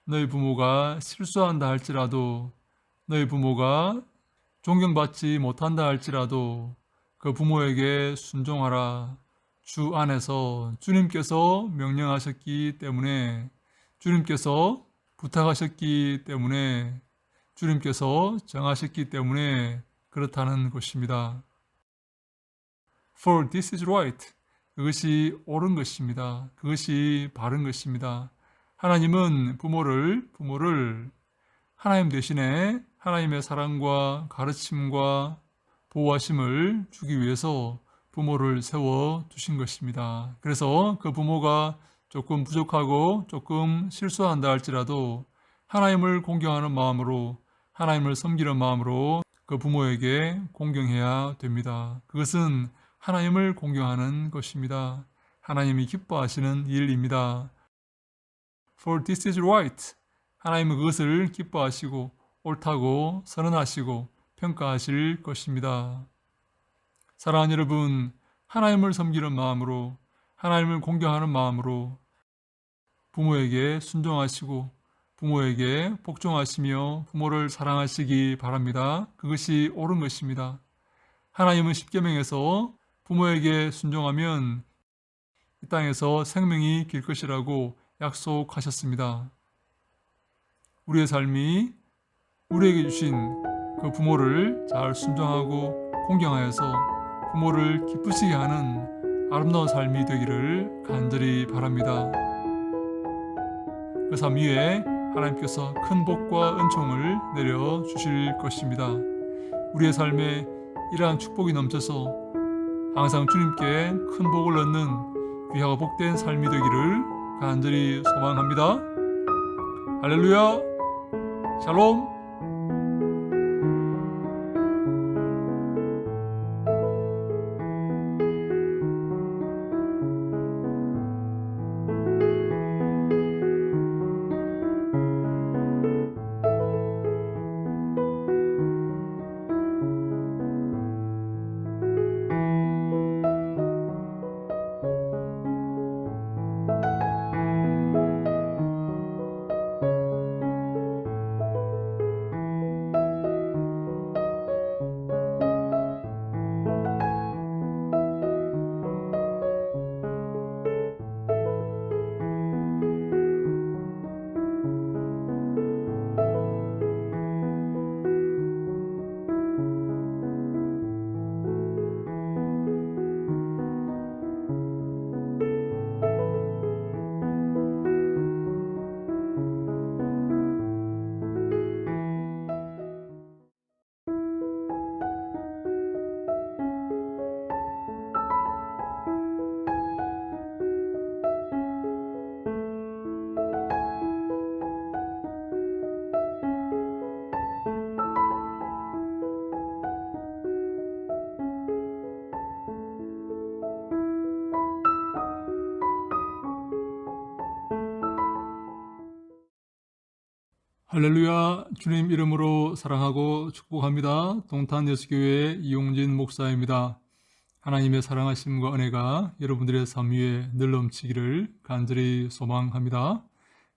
너희 부모가 실수한다 할지라도, 너희 부모가 존경받지 못한다 할지라도 그 부모에게 순종하라. 주 안에서 주님께서 명령하셨기 때문에, 주님께서 부탁하셨기 때문에, 주님께서 정하셨기 때문에 그렇다는 것입니다. For this is right. 그것이 옳은 것입니다. 그것이 바른 것입니다. 하나님은 부모를 하나님 대신에 하나님의 사랑과 가르침과 보호하심을 주기 위해서 부모를 세워 두신 것입니다. 그래서 그 부모가 조금 부족하고 조금 실수한다 할지라도 하나님을 공경하는 마음으로, 하나님을 섬기는 마음으로 그 부모에게 공경해야 됩니다. 그것은 하나님을 공경하는 것입니다. 하나님이 기뻐하시는 일입니다. For this is right. 하나님은 그것을 기뻐하시고 옳다고 선언하시고 평가하실 것입니다. 사랑하는 여러분, 하나님을 섬기는 마음으로, 하나님을 공경하는 마음으로 부모에게 순종하시고 부모에게 복종하시며 부모를 사랑하시기 바랍니다. 그것이 옳은 것입니다. 하나님은 십계명에서 부모에게 순종하면 이 땅에서 생명이 길 것이라고 약속하셨습니다. 우리의 삶이 우리에게 주신 그 부모를 잘 순종하고 공경하여서 부모를 기쁘시게 하는 아름다운 삶이 되기를 간절히 바랍니다. 그 삶 위에 하나님께서 큰 복과 은총을 내려주실 것입니다. 우리의 삶에 이러한 축복이 넘쳐서 항상 주님께 큰 복을 얻는 귀하고 복된 삶이 되기를 간절히 소망합니다. 할렐루야! 샬롬! 할렐루야. 주님 이름으로 사랑하고 축복합니다. 동탄 예수교회 이용진 목사입니다. 하나님의 사랑하심과 은혜가 여러분들의 삶 위에 늘 넘치기를 간절히 소망합니다.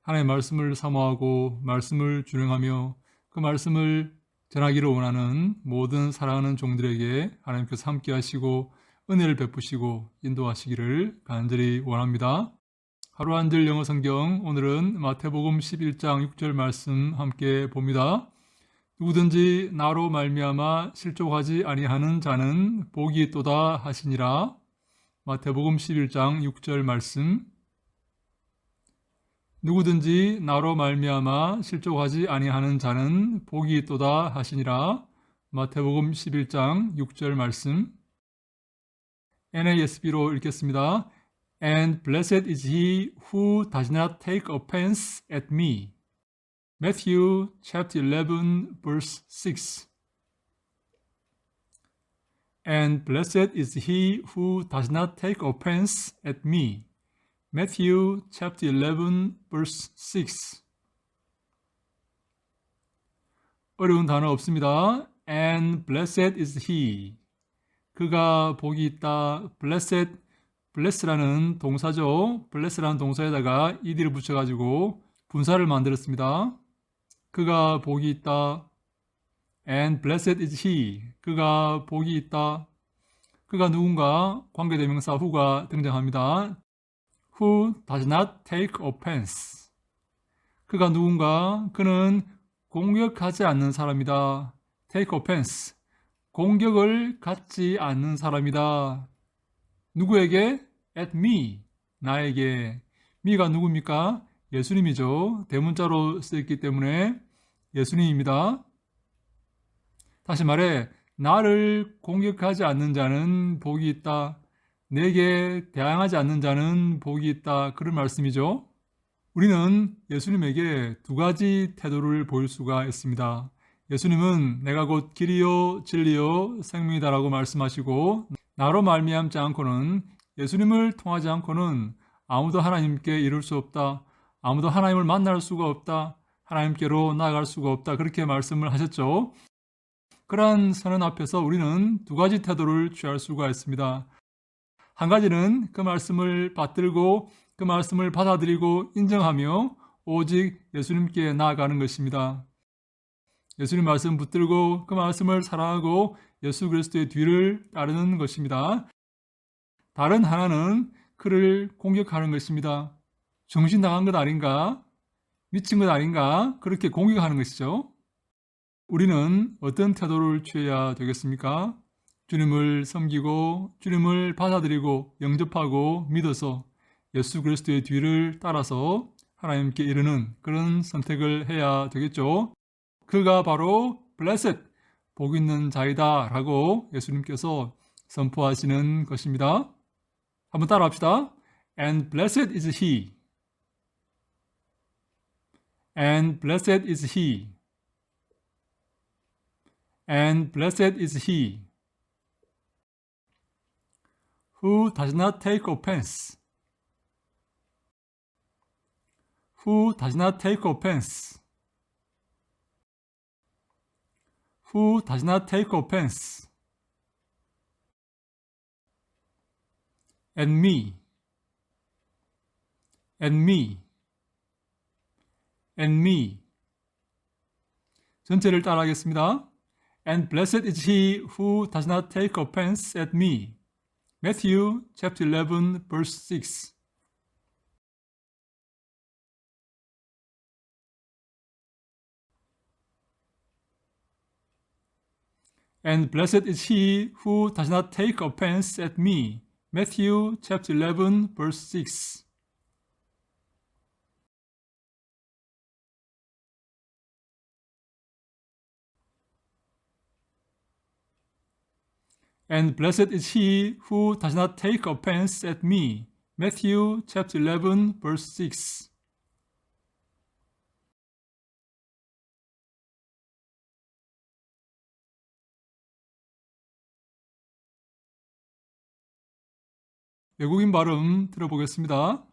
하나님의 말씀을 사모하고 말씀을 준행하며 그 말씀을 전하기를 원하는 모든 사랑하는 종들에게 하나님께서 함께 하시고 은혜를 베푸시고 인도하시기를 간절히 원합니다. 하루 한 절 영어 성경, 오늘은 마태복음 11장 6절 말씀 함께 봅니다. 누구든지 나로 말미암아 실족하지 아니하는 자는 복이 있도다 하시니라. 마태복음 11장 6절 말씀. 누구든지 나로 말미암아 실족하지 아니하는 자는 복이 있도다 하시니라. 마태복음 11장 6절 말씀. NASB로 읽겠습니다. And blessed is he who does not take offense at me. Matthew chapter 11 verse 6. And blessed is he who does not take offense at me. Matthew chapter 11 verse 6. 어려운 단어 없습니다. And blessed is he. 그가 복이 있다. blessed, bless라는 동사죠. bless라는 동사에다가 ed를 붙여가지고 분사를 만들었습니다. 그가 복이 있다. And blessed is he. 그가 복이 있다. 그가 누군가 관계대명사 who가 등장합니다. Who does not take offense. 그가 누군가, 그는 공격하지 않는 사람이다. take offense. 공격을 갖지 않는 사람이다. 누구에게? at me. 나에게. me가 누굽니까? 예수님이죠. 대문자로 쓰였기 때문에 예수님입니다. 다시 말해, 나를 공격하지 않는 자는 복이 있다. 내게 대항하지 않는 자는 복이 있다. 그런 말씀이죠. 우리는 예수님에게 두 가지 태도를 보일 수가 있습니다. 예수님은 내가 곧 길이요 진리요 생명이다라고 말씀하시고, 나로 말미암지 않고는, 예수님을 통하지 않고는 아무도 하나님께 이룰 수 없다. 아무도 하나님을 만날 수가 없다. 하나님께로 나아갈 수가 없다. 그렇게 말씀을 하셨죠. 그러한 선언 앞에서 우리는 두 가지 태도를 취할 수가 있습니다. 한 가지는 그 말씀을 받들고 그 말씀을 받아들이고 인정하며 오직 예수님께 나아가는 것입니다. 예수님 말씀 붙들고 그 말씀을 사랑하고 예수 그리스도의 뒤를 따르는 것입니다. 다른 하나는 그를 공격하는 것입니다. 정신 나간 것 아닌가? 미친 것 아닌가? 그렇게 공격하는 것이죠. 우리는 어떤 태도를 취해야 되겠습니까? 주님을 섬기고 주님을 받아들이고 영접하고 믿어서 예수 그리스도의 뒤를 따라서 하나님께 이르는 그런 선택을 해야 되겠죠. 그가 바로 blessed, 복 있는 자이다 라고 예수님께서 선포하시는 것입니다. 한번 따라 합시다. And blessed is he. And blessed is he. And blessed is he who does not take offense. Who does not take offense. Who does not take offense. And me. And me. And me. 전체를 따라하겠습니다. And blessed is he who does not take offense at me. Matthew chapter 11 verse 6. And blessed is he who does not take offense at me. Matthew chapter 11 verse 6. And blessed is he who does not take offense at me. Matthew chapter 11 verse 6. 외국인 발음 들어보겠습니다.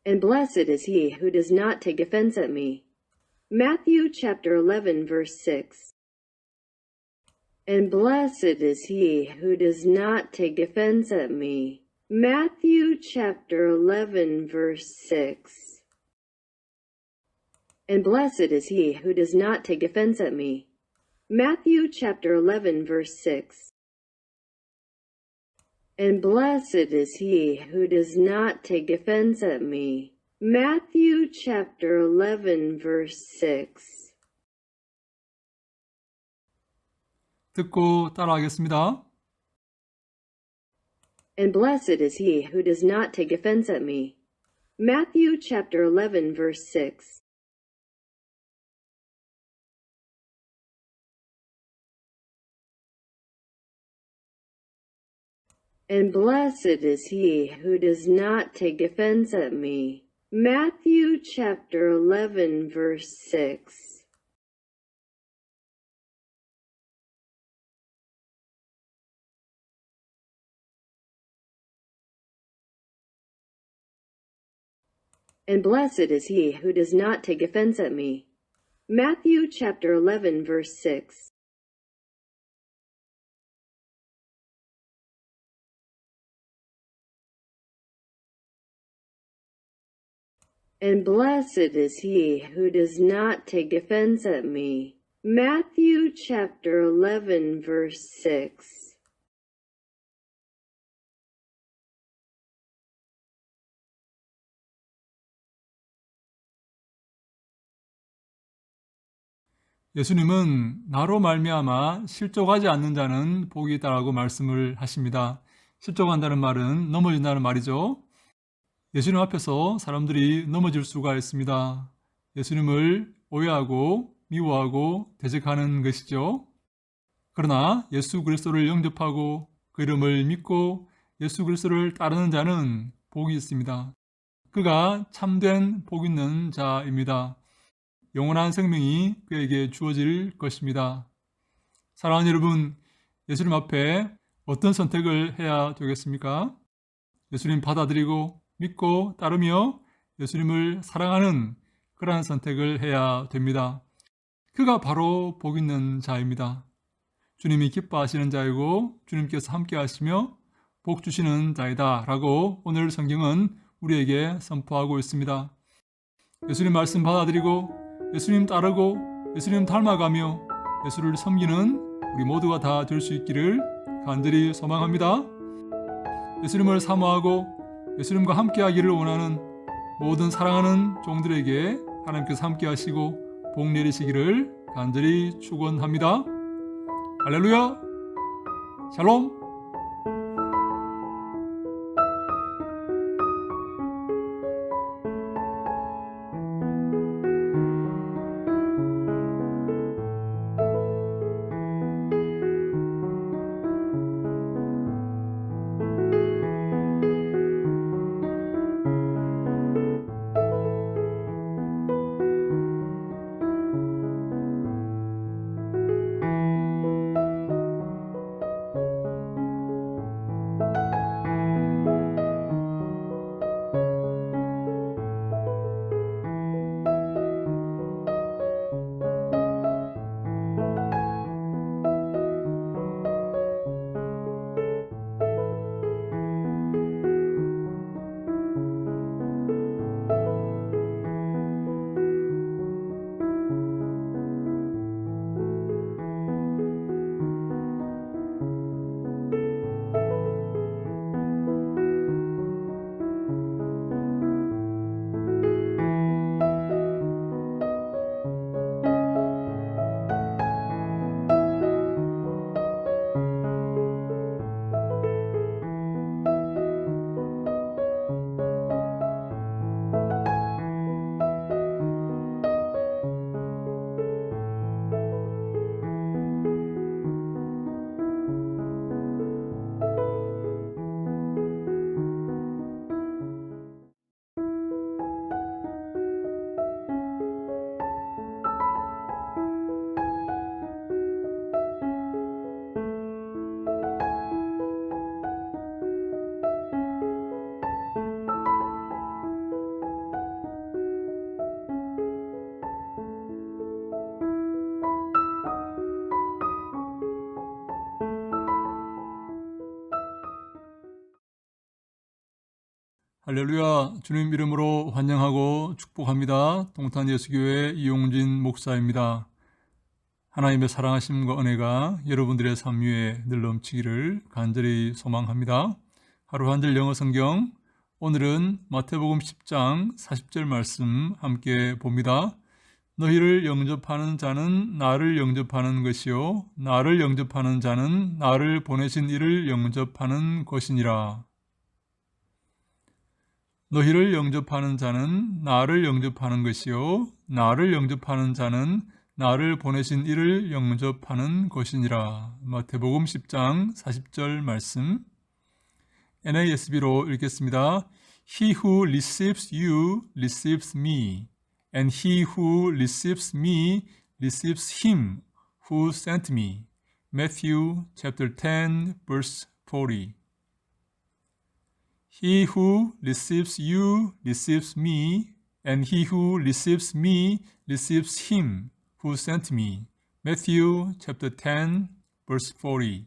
And blessed is he who does not take offense at me. Matthew chapter 11 verse 6. And blessed is he who does not take offense at me. Matthew chapter 11 verse 6. And blessed is he who does not take offense at me. Matthew chapter 11 verse 6. And blessed is he who does not take offense at me. Matthew chapter 11 verse 6. 듣고 따라하겠습니다. And blessed is he who does not take offense at me. Matthew chapter 11 verse 6. And blessed is he who does not take offense at me. Matthew chapter 11 verse 6. And blessed is he who does not take offense at me. Matthew chapter 11 verse 6. And blessed is he who does not take offense at me. Matthew chapter 11 verse 6. 예수님은 나로 말미암아 실족하지 않는 자는 복이 있다라고 말씀을 하십니다. 실족한다는 말은 넘어진다는 말이죠. 예수님 앞에서 사람들이 넘어질 수가 있습니다. 예수님을 오해하고 미워하고 대적하는 것이죠. 그러나 예수 그리스도를 영접하고 그 이름을 믿고 예수 그리스도를 따르는 자는 복이 있습니다. 그가 참된 복 있는 자입니다. 영원한 생명이 그에게 주어질 것입니다. 사랑하는 여러분, 예수님 앞에 어떤 선택을 해야 되겠습니까? 예수님 받아들이고 믿고 따르며 예수님을 사랑하는 그러한 선택을 해야 됩니다. 그가 바로 복 있는 자입니다. 주님이 기뻐하시는 자이고 주님께서 함께 하시며 복 주시는 자이다 라고 오늘 성경은 우리에게 선포하고 있습니다. 예수님 말씀 받아들이고 예수님 따르고 예수님 닮아가며 예수를 섬기는 우리 모두가 다 될 수 있기를 간절히 소망합니다. 예수님을 사모하고 예수님과 함께하기를 원하는 모든 사랑하는 종들에게 하나님께서 함께하시고 복 내리시기를 간절히 축원합니다. 할렐루야! 샬롬! 할렐루야. 주님 이름으로 환영하고 축복합니다. 동탄 예수교회 이용진 목사입니다. 하나님의 사랑하심과 은혜가 여러분들의 삶 위에 늘 넘치기를 간절히 소망합니다. 하루 한 절 영어 성경, 오늘은 마태복음 10장 40절 말씀 함께 봅니다. 너희를 영접하는 자는 나를 영접하는 것이요 나를 영접하는 자는 나를 보내신 이를 영접하는 것이니라. 너희를 영접하는 자는 나를 영접하는 것이요 나를 영접하는 자는 나를 보내신 이를 영접하는 것이니라. 마태복음 10장 40절 말씀, NASB로 읽겠습니다. He who receives you receives me, and he who receives me receives him who sent me. Matthew chapter 10 verse 40. He who receives you receives me, and he who receives me receives him who sent me. Matthew chapter 10 verse 40.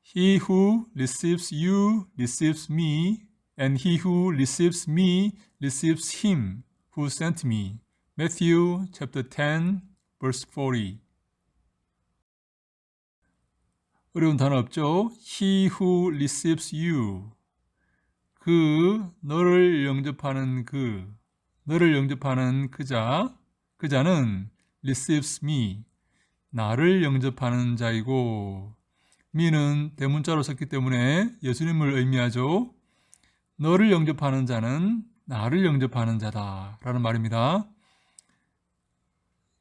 He who receives you receives me, and he who receives me receives him who sent me. Matthew chapter 10 verse 40. 어려운 단어 없죠? He who receives you. 너를 영접하는 너를 영접하는 그자는 receives me, 나를 영접하는 자이고, me는 대문자로 썼기 때문에 예수님을 의미하죠. 너를 영접하는 자는 나를 영접하는 자다라는 말입니다.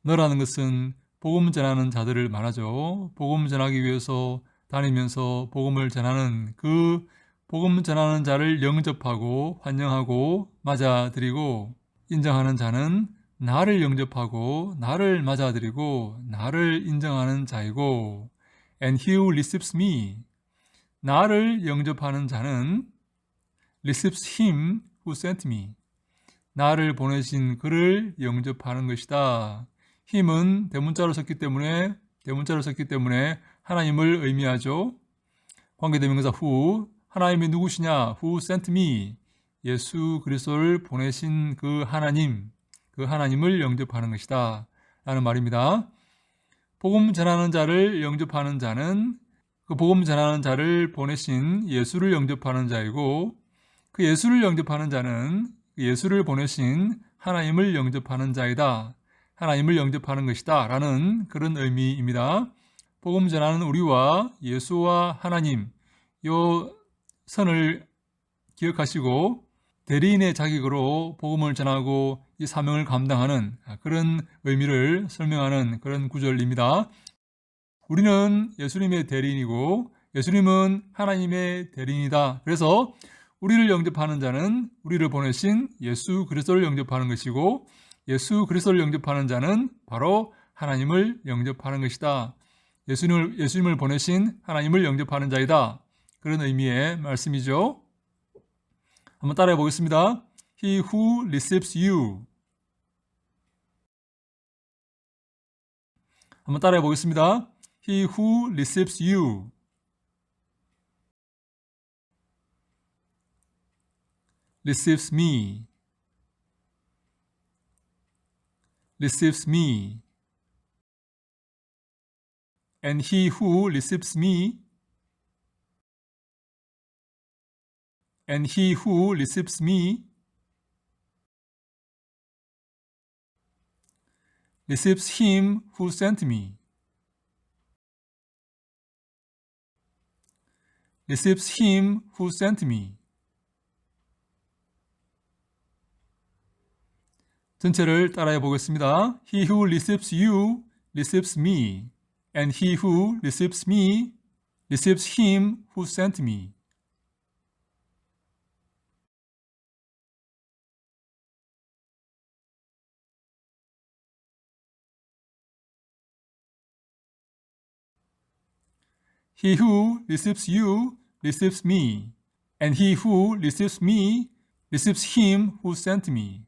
너라는 것은 복음 전하는 자들을 말하죠. 복음 전하기 위해서 다니면서 복음을 전하는 복음 전하는 자를 영접하고 환영하고 맞아들이고 인정하는 자는 나를 영접하고 나를 맞아들이고 나를 인정하는 자이고, and he who receives me, 나를 영접하는 자는 receives him who sent me, 나를 보내신 그를 영접하는 것이다. 힘은 대문자로 썼기 때문에 하나님을 의미하죠. 관계대명사 who, 하나님이 누구시냐? Who sent me? 예수 그리스도를 보내신 그 하나님을 영접하는 것이다 라는 말입니다. 복음 전하는 자를 영접하는 자는 그 복음 전하는 자를 보내신 예수를 영접하는 자이고, 그 예수를 영접하는 자는 예수를 보내신 하나님을 영접하는 자이다. 하나님을 영접하는 것이다 라는 그런 의미입니다. 복음 전하는 우리와 예수와 하나님, 요 선을 기억하시고 대리인의 자격으로 복음을 전하고 이 사명을 감당하는 그런 의미를 설명하는 그런 구절입니다. 우리는 예수님의 대리인이고 예수님은 하나님의 대리인이다. 그래서 우리를 영접하는 자는 우리를 보내신 예수 그리스도를 영접하는 것이고, 예수 그리스도를 영접하는 자는 바로 하나님을 영접하는 것이다. 예수님을 보내신 하나님을 영접하는 자이다. 그런 의미의 말씀이죠. 한번 따라해 보겠습니다. He who receives you. 한번 따라해 보겠습니다. He who receives you. receives me. receives me. And he who receives me. And he who receives me. receives him who sent me. receives him who sent me. 전체를 따라해 보겠습니다. He who receives you receives me, and he who receives me receives him who sent me. He who receives you receives me, and he who receives me receives him who sent me.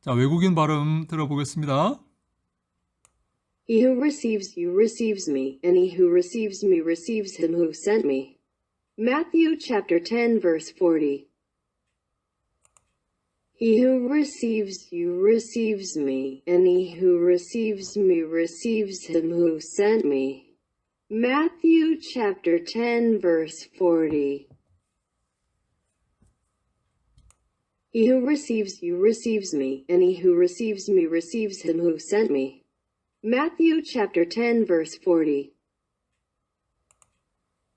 자, 외국인 발음 들어보겠습니다. He who receives you receives me, and he who receives me receives him who sent me. Matthew chapter 10 verse 40. He who receives you receives me, and he who receives me receives him who sent me. Matthew chapter 10 verse 40. He who receives you receives me, and he who receives me receives him who sent me. Matthew chapter 10 verse 40.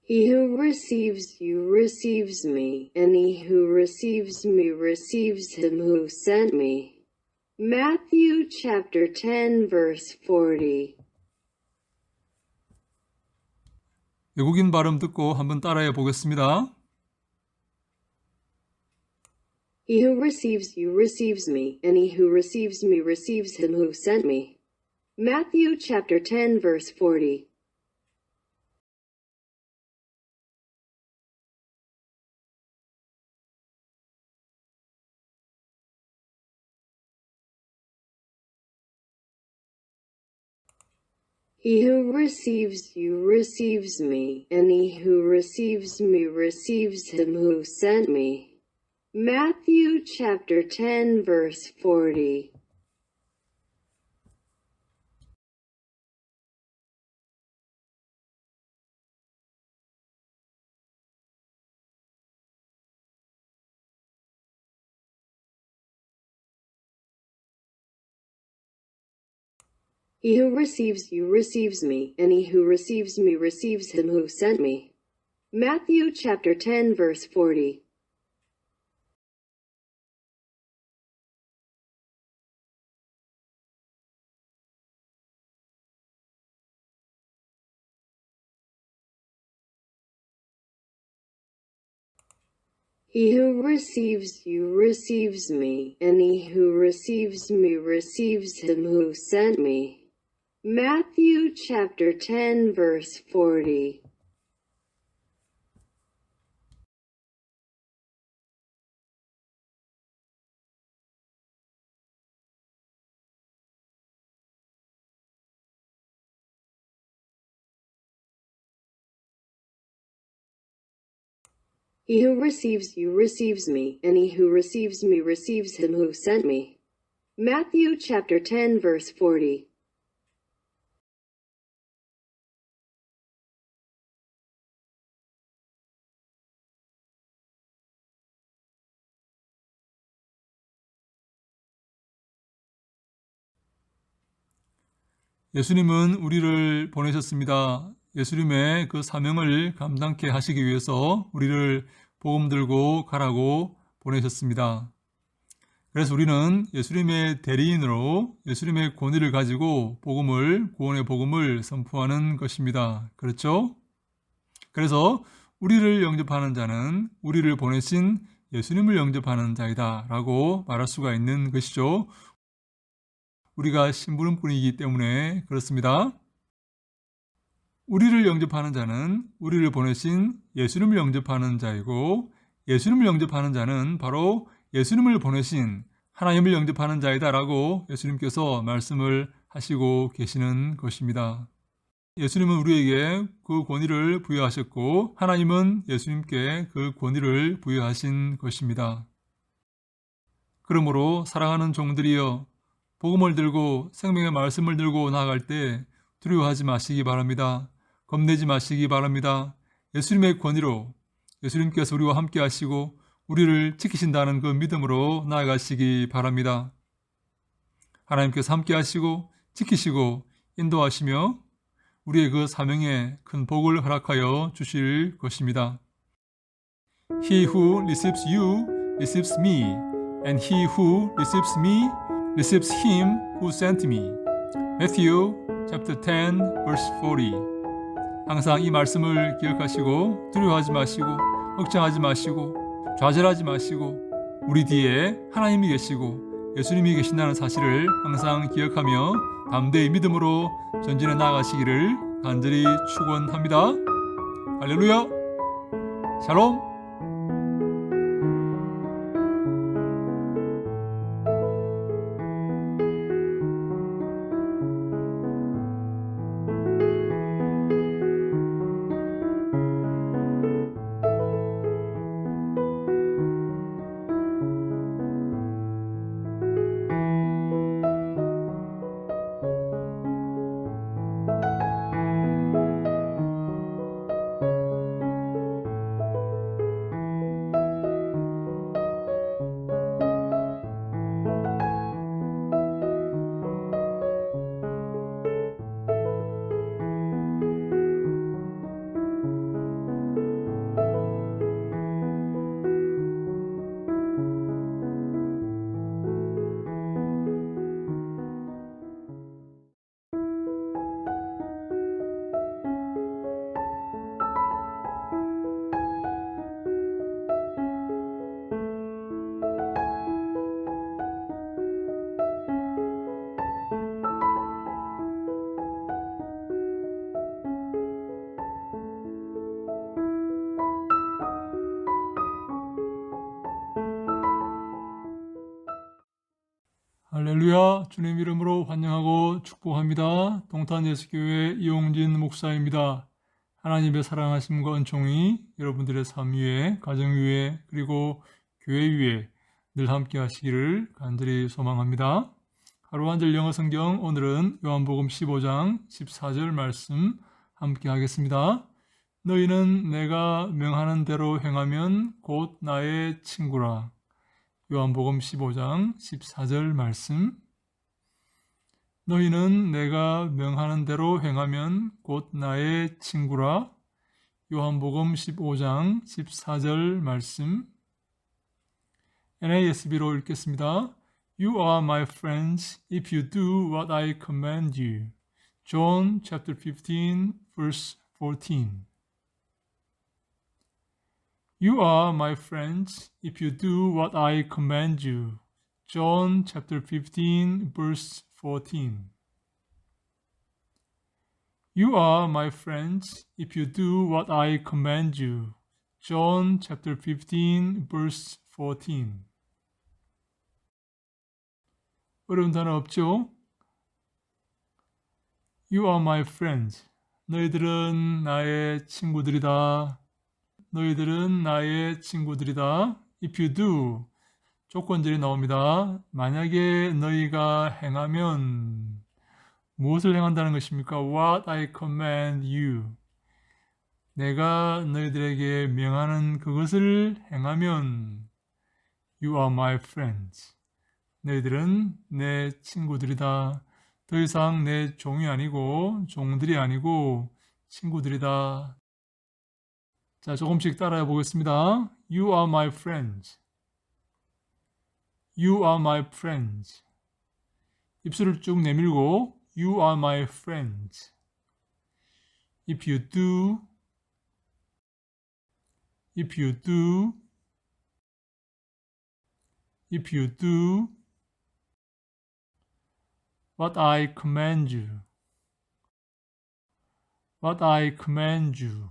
He who receives you receives me, and he who receives me receives him who sent me. Matthew chapter 10 verse 40. 외국인 발음 듣고 한번 따라해 보겠습니다. He who receives you receives me, and he who receives me receives him who sent me. Matthew chapter 10 verse 40. He who receives you receives me, and he who receives me receives him who sent me. Matthew chapter 10 verse 40. He who receives you receives me, and he who receives me receives him who sent me. Matthew chapter 10 verse 40. He who receives you receives me, and he who receives me receives him who sent me. Matthew chapter 10 verse 40. He who receives you receives me, and he who receives me receives him who sent me. Matthew chapter 10 verse 40. 예수님은 우리를 보내셨습니다. 예수님의 그 사명을 감당케 하시기 위해서 우리를 복음 들고 가라고 보내셨습니다. 그래서 우리는 예수님의 대리인으로 예수님의 권위를 가지고 구원의 복음을 선포하는 것입니다. 그렇죠? 그래서 우리를 영접하는 자는 우리를 보내신 예수님을 영접하는 자이다 라고 말할 수가 있는 것이죠. 우리가 심부름꾼이기 때문에 그렇습니다. 우리를 영접하는 자는 우리를 보내신 예수님을 영접하는 자이고, 예수님을 영접하는 자는 바로 예수님을 보내신 하나님을 영접하는 자이다 라고 예수님께서 말씀을 하시고 계시는 것입니다. 예수님은 우리에게 그 권위를 부여하셨고, 하나님은 예수님께 그 권위를 부여하신 것입니다. 그러므로 사랑하는 종들이여, 복음을 들고 생명의 말씀을 들고 나아갈 때 두려워하지 마시기 바랍니다. 겁내지 마시기 바랍니다. 예수님의 권위로 예수님께서 우리와 함께 하시고 우리를 지키신다는 그 믿음으로 나아가시기 바랍니다. 하나님께서 함께 하시고 지키시고 인도하시며 우리의 그 사명에 큰 복을 허락하여 주실 것입니다. He who receives you receives me, and he who receives me receives him who sent me. Matthew chapter 10 verse 40. 항상 이 말씀을 기억하시고 두려워하지 마시고 걱정하지 마시고 좌절하지 마시고 우리 뒤에 하나님이 계시고 예수님이 계신다는 사실을 항상 기억하며 담대히 믿음으로 전진해 나아가시기를 간절히 축원합니다. 할렐루야! 샬롬! 할렐루야, 주님 이름으로 환영하고 축복합니다. 동탄예수교회 이용진 목사입니다. 하나님의 사랑하심과 은총이 여러분들의 삶 위에, 가정 위에, 그리고 교회 위에 늘 함께 하시기를 간절히 소망합니다. 하루 한 절 영어 성경, 오늘은 요한복음 15장 14절 말씀 함께 하겠습니다. 너희는 내가 명하는 대로 행하면 곧 나의 친구라. 요한복음 15장 14절 말씀. 너희는 내가 명하는 대로 행하면 곧 나의 친구라. 요한복음 15장 14절 말씀. NASB로 읽겠습니다. You are my friends if you do what I command you. John chapter 15 verse 14. You are my friends if you do what I command you. John chapter 15 verse 14. You are my friends if you do what I command you. John chapter 15 verse 14. 어려운 단어 없죠? You are my friends. 너희들은 나의 친구들이다. 너희들은 나의 친구들이다. If you do, 조건들이 나옵니다. 만약에 너희가 행하면 무엇을 행한다는 것입니까? What I command you. 내가 너희들에게 명하는 그것을 행하면 You are my friends. 너희들은 내 친구들이다. 더 이상 내 종이 아니고 종들이 아니고 친구들이다. 자, 조금씩 따라해 보겠습니다. You are my friends. You are my friends. 입술을 쭉 내밀고 You are my friends. If you do, if you do, if you do what I command you, what I command you,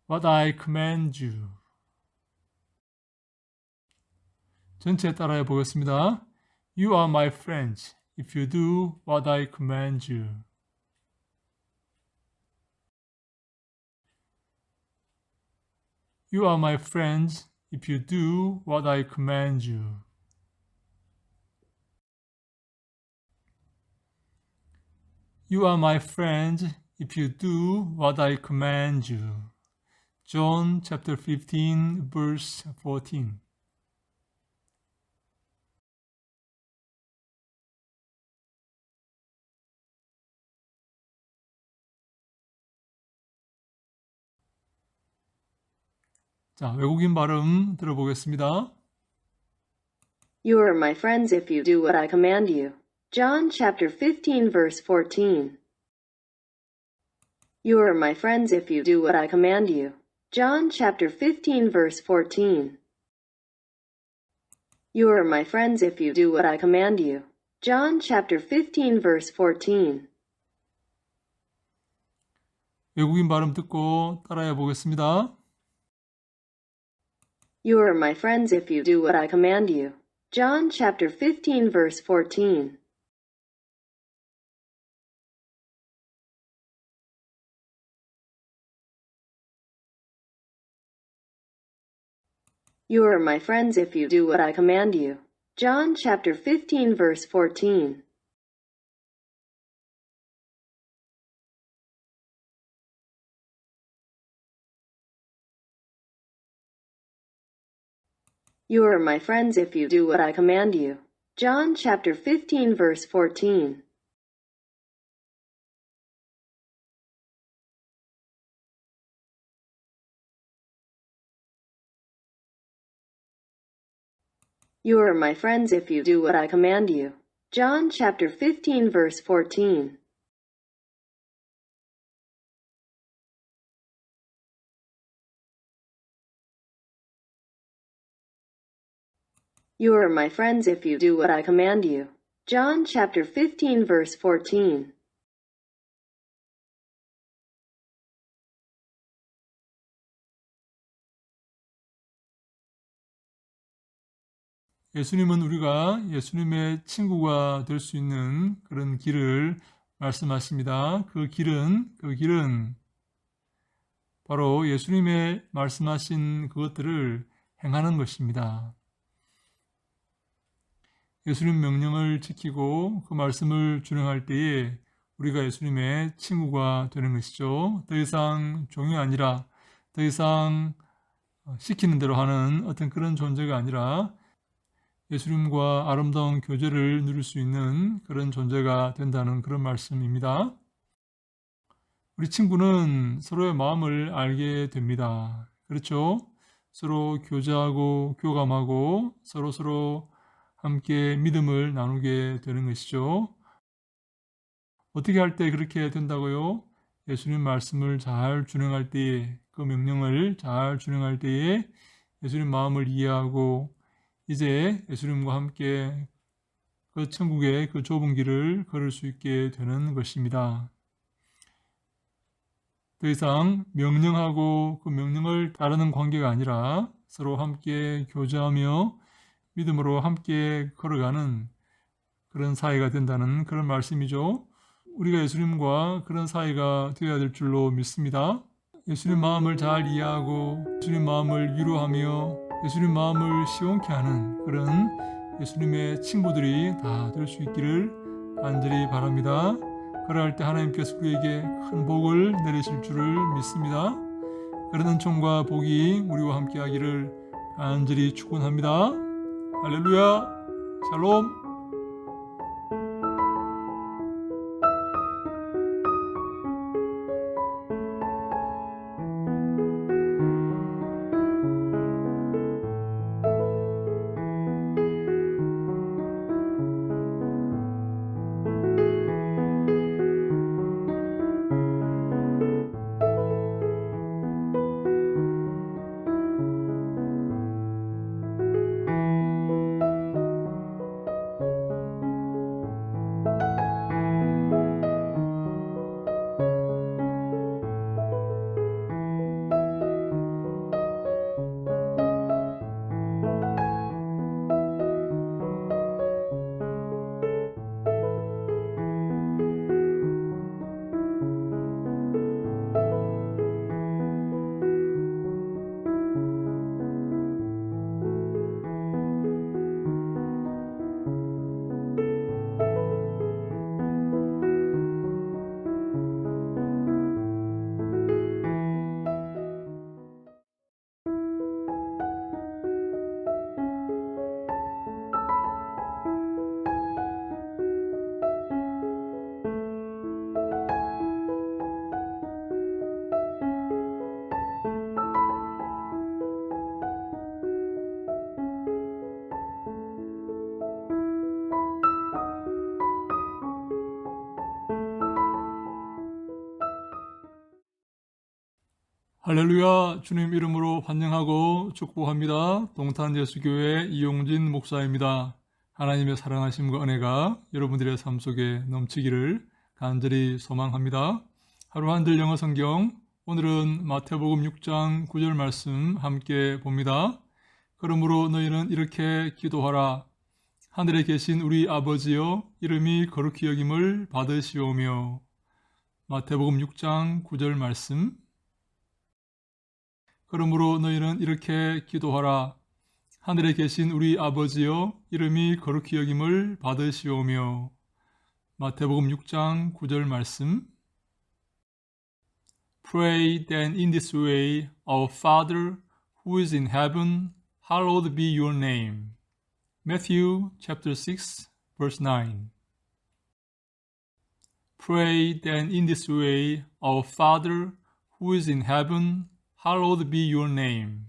what I command you. 전체 따라해 보겠습니다. You are my friends if you do what I command you. You are my friends if you do what I command you. You are my friends if you do what I command you. John chapter 15 verse 14. 자, 외국인 발음 들어보겠습니다. You are my friends if you do what I command you. John chapter 15 verse 14. You are my friends if you do what I command you. John chapter 15 verse 14. You are my friends if you do what I command you. John chapter 15 verse 14. 외국인 발음 듣고 따라해 보겠습니다. You are my friends if you do what I command you. John chapter 15 verse 14. You are my friends if you do what I command you. John chapter 15 verse 14. You are my friends if you do what I command you. John chapter 15 verse 14. You are my friends if you do what I command you. John chapter 15 verse 14. You are my friends if you do what I command you. John chapter 15 verse 14. 예수님은 우리가 예수님의 친구가 될 수 있는 그런 길을 말씀하십니다. 그 길은 바로 예수님의 말씀하신 그것들을 행하는 것입니다. 예수님 명령을 지키고 그 말씀을 준행할 때에 우리가 예수님의 친구가 되는 것이죠. 더 이상 종이 아니라 더 이상 시키는 대로 하는 어떤 그런 존재가 아니라 예수님과 아름다운 교제를 누릴 수 있는 그런 존재가 된다는 그런 말씀입니다. 우리 친구는 서로의 마음을 알게 됩니다. 그렇죠? 서로 교제하고 교감하고 서로 함께 믿음을 나누게 되는 것이죠. 어떻게 할 때 그렇게 된다고요? 예수님 말씀을 잘 준행할 때에, 그 명령을 잘 준행할 때에 예수님 마음을 이해하고 이제 예수님과 함께 그 천국의 그 좁은 길을 걸을 수 있게 되는 것입니다. 더 이상 명령하고 그 명령을 따르는 관계가 아니라 서로 함께 교제하며 믿음으로 함께 걸어가는 그런 사이가 된다는 그런 말씀이죠. 우리가 예수님과 그런 사이가 되어야 될 줄로 믿습니다. 예수님 마음을 잘 이해하고 예수님 마음을 위로하며 예수님 마음을 시원케 하는 그런 예수님의 친구들이 다 될 수 있기를 간절히 바랍니다. 그럴 때 하나님께서 우리에게 큰 복을 내리실 줄을 믿습니다. 그런 은총과 복이 우리와 함께 하기를 간절히 축원합니다. 할렐루야, 샬롬. 할렐루야, 주님 이름으로 환영하고 축복합니다. 동탄예수교회 이용진 목사입니다. 하나님의 사랑하심과 은혜가 여러분들의 삶 속에 넘치기를 간절히 소망합니다. 하루 한절 영어 성경, 오늘은 마태복음 6장 9절 말씀 함께 봅니다. 그러므로 너희는 이렇게 기도하라. 하늘에 계신 우리 아버지여, 이름이 거룩히 여김을 받으시오며. 마태복음 6장 9절 말씀. 그러므로 너희는 이렇게 기도하라. 하늘에 계신 우리 아버지여, 이름이 거룩히 여김을 받으시오며. 마태복음 6장 9절 말씀. Pray then in this way, Our Father who is in heaven, hallowed be your name. Matthew chapter 6 verse 9. Pray then in this way, Our Father who is in heaven, hallowed be your name.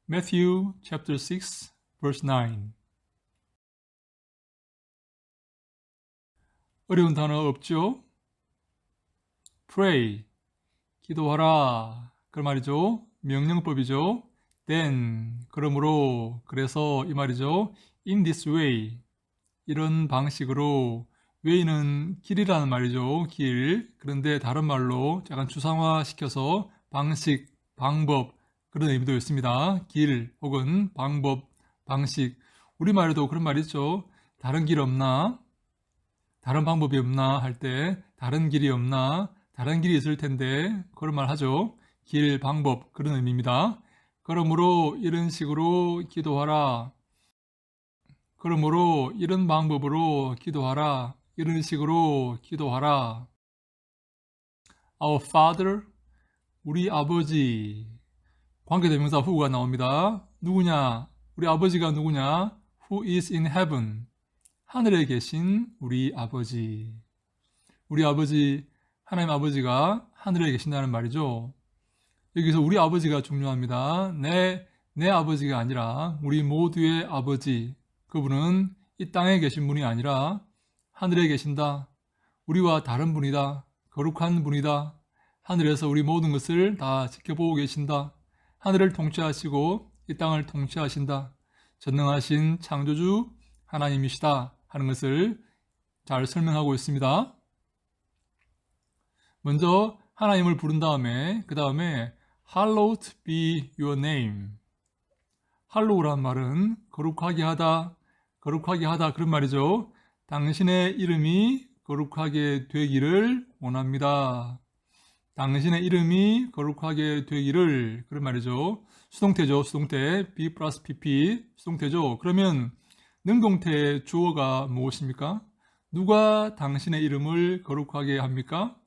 Matthew chapter 6 verse 9. 어려운 단어 없죠? Pray, 기도하라. 그 말이죠. 명령법이죠. Then, 그러므로, 그래서 이 말이죠. In this way, 이런 방식으로, way는 길이라는 말이죠. 길. 그런데 다른 말로 약간 추상화시켜서 방식, 방법, 그런 의미도 있습니다. 길 혹은 방법, 방식. 우리말에도 그런 말 있죠. 다른 길 없나? 다른 방법이 없나? 할 때 다른 길이 없나? 다른 길이 있을 텐데 그런 말 하죠. 길, 방법, 그런 의미입니다. 그러므로 이런 식으로 기도하라. 그러므로 이런 방법으로 기도하라. 이런 식으로 기도하라. Our Father, 우리 아버지. 관계대명사 who가 나옵니다. 누구냐? 우리 아버지가 누구냐? Who is in heaven. 하늘에 계신 우리 아버지. 우리 아버지, 하나님 아버지가 하늘에 계신다는 말이죠. 여기서 우리 아버지가 중요합니다. 내 아버지가 아니라 우리 모두의 아버지. 그분은 이 땅에 계신 분이 아니라 하늘에 계신다. 우리와 다른 분이다. 거룩한 분이다. 하늘에서 우리 모든 것을 다 지켜보고 계신다. 하늘을 통치하시고 이 땅을 통치하신다. 전능하신 창조주 하나님이시다 하는 것을 잘 설명하고 있습니다. 먼저 하나님을 부른 다음에 그 다음에 Hallowed be your name. Hallow라는 말은 거룩하게 하다, 거룩하게 하다 그런 말이죠. 당신의 이름이 거룩하게 되기를 원합니다. 당신의 이름이 거룩하게 되기를. 그런 말이죠. 수동태죠. 수동태. be 플러스 pp. 수동태죠. 그러면 능동태 주어가 무엇입니까? 누가 당신의 이름을 거룩하게 합니까?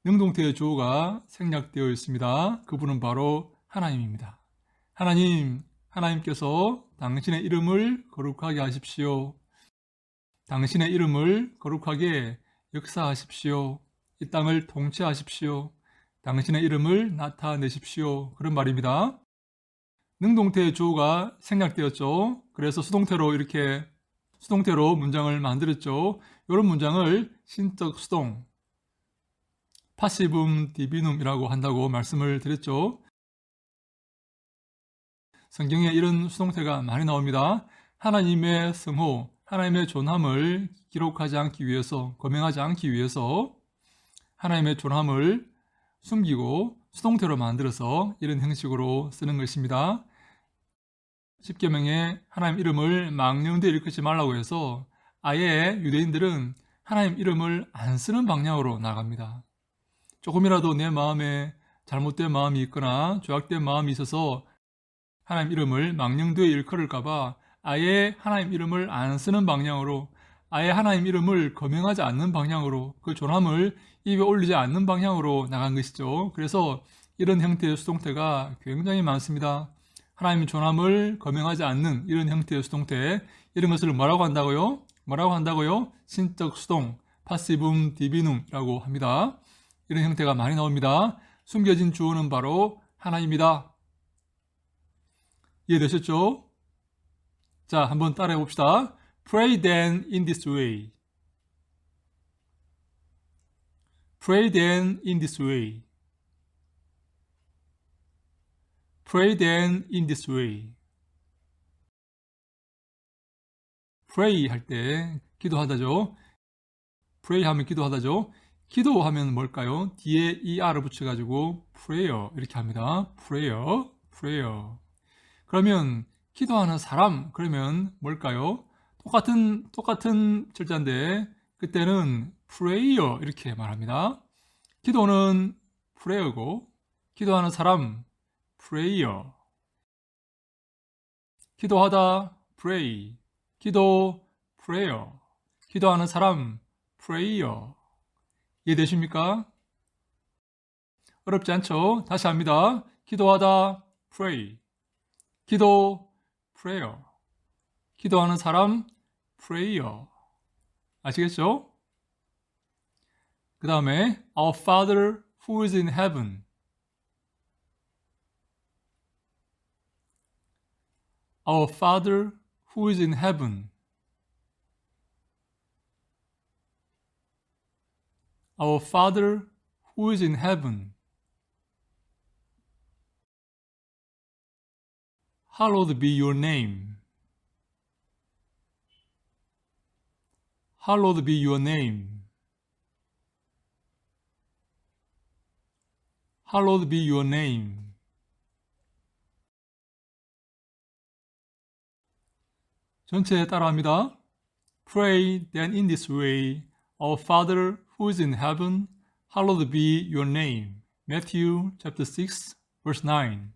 능동태의 주어가 생략되어 있습니다. 그분은 바로 하나님입니다. 하나님께서 당신의 이름을 거룩하게 하십시오. 당신의 이름을 거룩하게 역사하십시오. 이 땅을 통치하십시오. 당신의 이름을 나타내십시오. 그런 말입니다. 능동태의 주어가 생략되었죠. 그래서 수동태로 문장을 만들었죠. 이런 문장을 신적 수동, 파시붐 디비눔이라고 한다고 말씀을 드렸죠. 성경에 이런 수동태가 많이 나옵니다. 하나님의 성호, 하나님의 존함을 기록하지 않기 위해서, 거명하지 않기 위해서 하나님의 존함을 숨기고 수동태로 만들어서 이런 형식으로 쓰는 것입니다. 십계명에 하나님 이름을 망령되이 일컫지 말라고 해서 아예 유대인들은 하나님 이름을 안 쓰는 방향으로 나갑니다. 조금이라도 내 마음에 잘못된 마음이 있거나 죄악된 마음이 있어서 하나님 이름을 망령되이 일컬을까봐 아예 하나님 이름을 안 쓰는 방향으로, 아예 하나님 이름을 거명하지 않는 방향으로, 그 존함을 입에 올리지 않는 방향으로 나간 것이죠. 그래서 이런 형태의 수동태가 굉장히 많습니다. 하나님의 존함을 거명하지 않는 이런 형태의 수동태, 이런 것을 뭐라고 한다고요? 신적 수동, 파시붐 디비눔이라고 합니다. 이런 형태가 많이 나옵니다. 숨겨진 주어는 바로 하나님이다. 이해되셨죠? 자, 한번 따라해 봅시다. Pray then in this way. Pray then in this way. Pray then in this way. Pray 할 때 기도하다죠. Pray 하면 기도하다죠. 기도하면 뭘까요? 뒤에 er을 붙여가지고 prayer 이렇게 합니다. prayer. 그러면 기도하는 사람 그러면 뭘까요? 똑같은 철자인데 그때는 prayer 이렇게 말합니다. 기도는 prayer고 기도하는 사람 prayer. 기도하다 pray. 기도 prayer. 기도하는 사람 prayer. 이해되십니까? 어렵지 않죠? 다시 합니다. 기도하다 pray. 기도 prayer. 기도하는 사람 prayer. 아시겠죠? 그 다음에 Our Father who is in heaven. Our Father who is in heaven. Our Father who is in heaven. Hallowed be your name. Hallowed be your name. Hallowed be your name. 전체 따라합니다. Pray then in this way, Our Father who is in heaven, hallowed be your name. Matthew chapter 6, verse 9.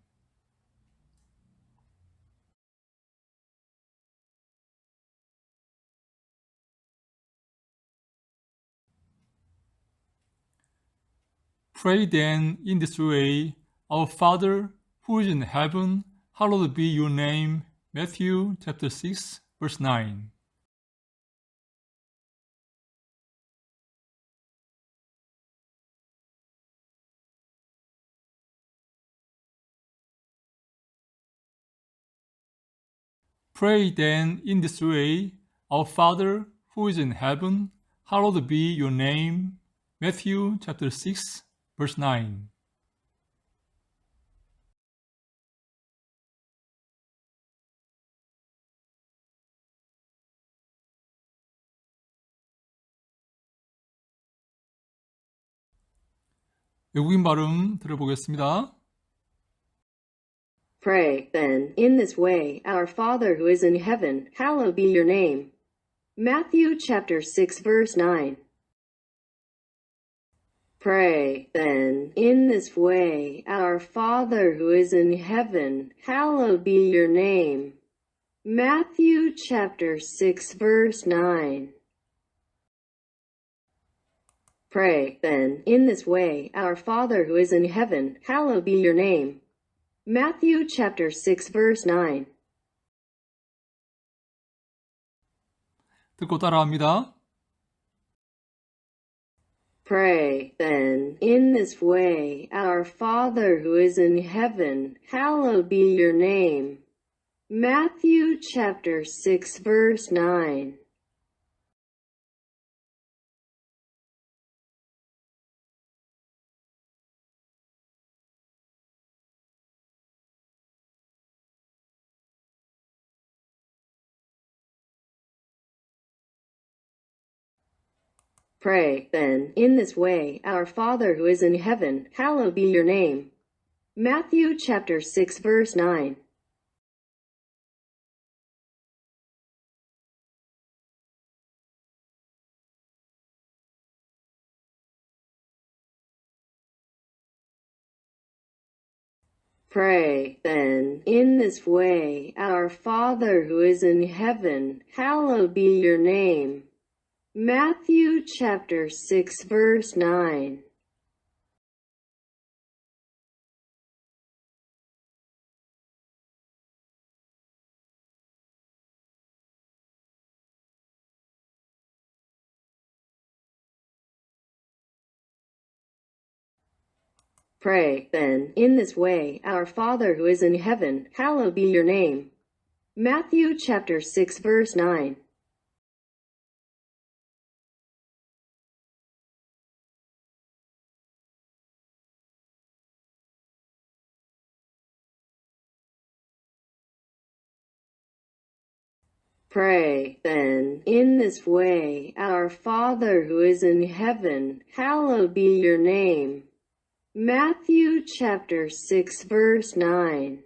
Pray then in this way, Our Father who is in heaven, hallowed be your name. Matthew chapter 6, verse 9. Pray then in this way, Our Father who is in heaven, hallowed be your name. Matthew chapter 6, verse 9. 외국인 발음 들어보겠습니다. Pray, then, in this way, Our Father who is in heaven, hallowed be your name. Matthew chapter 6 verse 9. Pray, then, in this way, Our Father who is in heaven, hallowed be your name. Matthew chapter 6 verse 9. Pray, then, in this way, Our Father who is in heaven, hallowed be your name. Matthew chapter 6 verse 9. 듣고 따라합니다. Pray, then, in this way, Our Father who is in heaven, hallowed be your name. Matthew chapter 6 verse 9. Pray, then, in this way, Our Father who is in heaven, hallowed be your name. Matthew chapter 6 verse 9. Pray, then, in this way, Our Father who is in heaven, hallowed be your name. Matthew chapter 6 verse 9. Pray, then, in this way, Our Father who is in heaven, hallowed be your name. Matthew chapter 6 verse 9. Pray, then, in this way, Our Father who is in heaven, hallowed be your name. Matthew chapter 6 verse 9.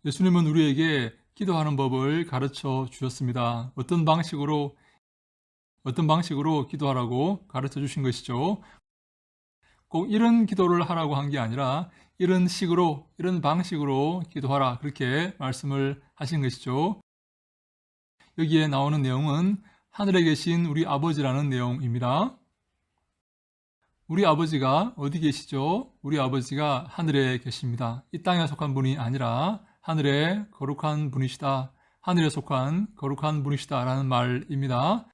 예수님은 우리에게 기도하는 법을 가르쳐 주셨습니다. 어떤 방식으로 기도하라고 가르쳐 주신 것이죠. 꼭 이런 기도를 하라고 한 게 아니라 이런 식으로, 이런 방식으로 기도하라, 그렇게 말씀을 하신 것이죠. 여기에 나오는 내용은 하늘에 계신 우리 아버지라는 내용입니다. 우리 아버지가 어디 계시죠? 우리 아버지가 하늘에 계십니다. 이 땅에 속한 분이 아니라 하늘에 거룩한 분이시다. 하늘에 속한 거룩한 분이시다 라는 말입니다.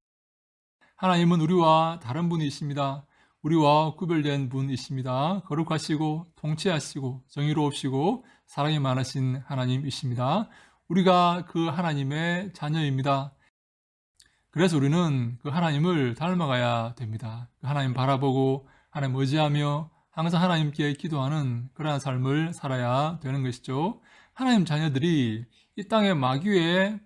하나님은 우리와 다른 분이십니다. 우리와 구별된 분이십니다. 거룩하시고 통치하시고 정의로우시고 사랑이 많으신 하나님이십니다. 우리가 그 하나님의 자녀입니다. 그래서 우리는 그 하나님을 닮아가야 됩니다. 그 하나님 바라보고 하나님 의지하며 항상 하나님께 기도하는 그러한 삶을 살아야 되는 것이죠. 하나님 자녀들이 이 땅의 마귀의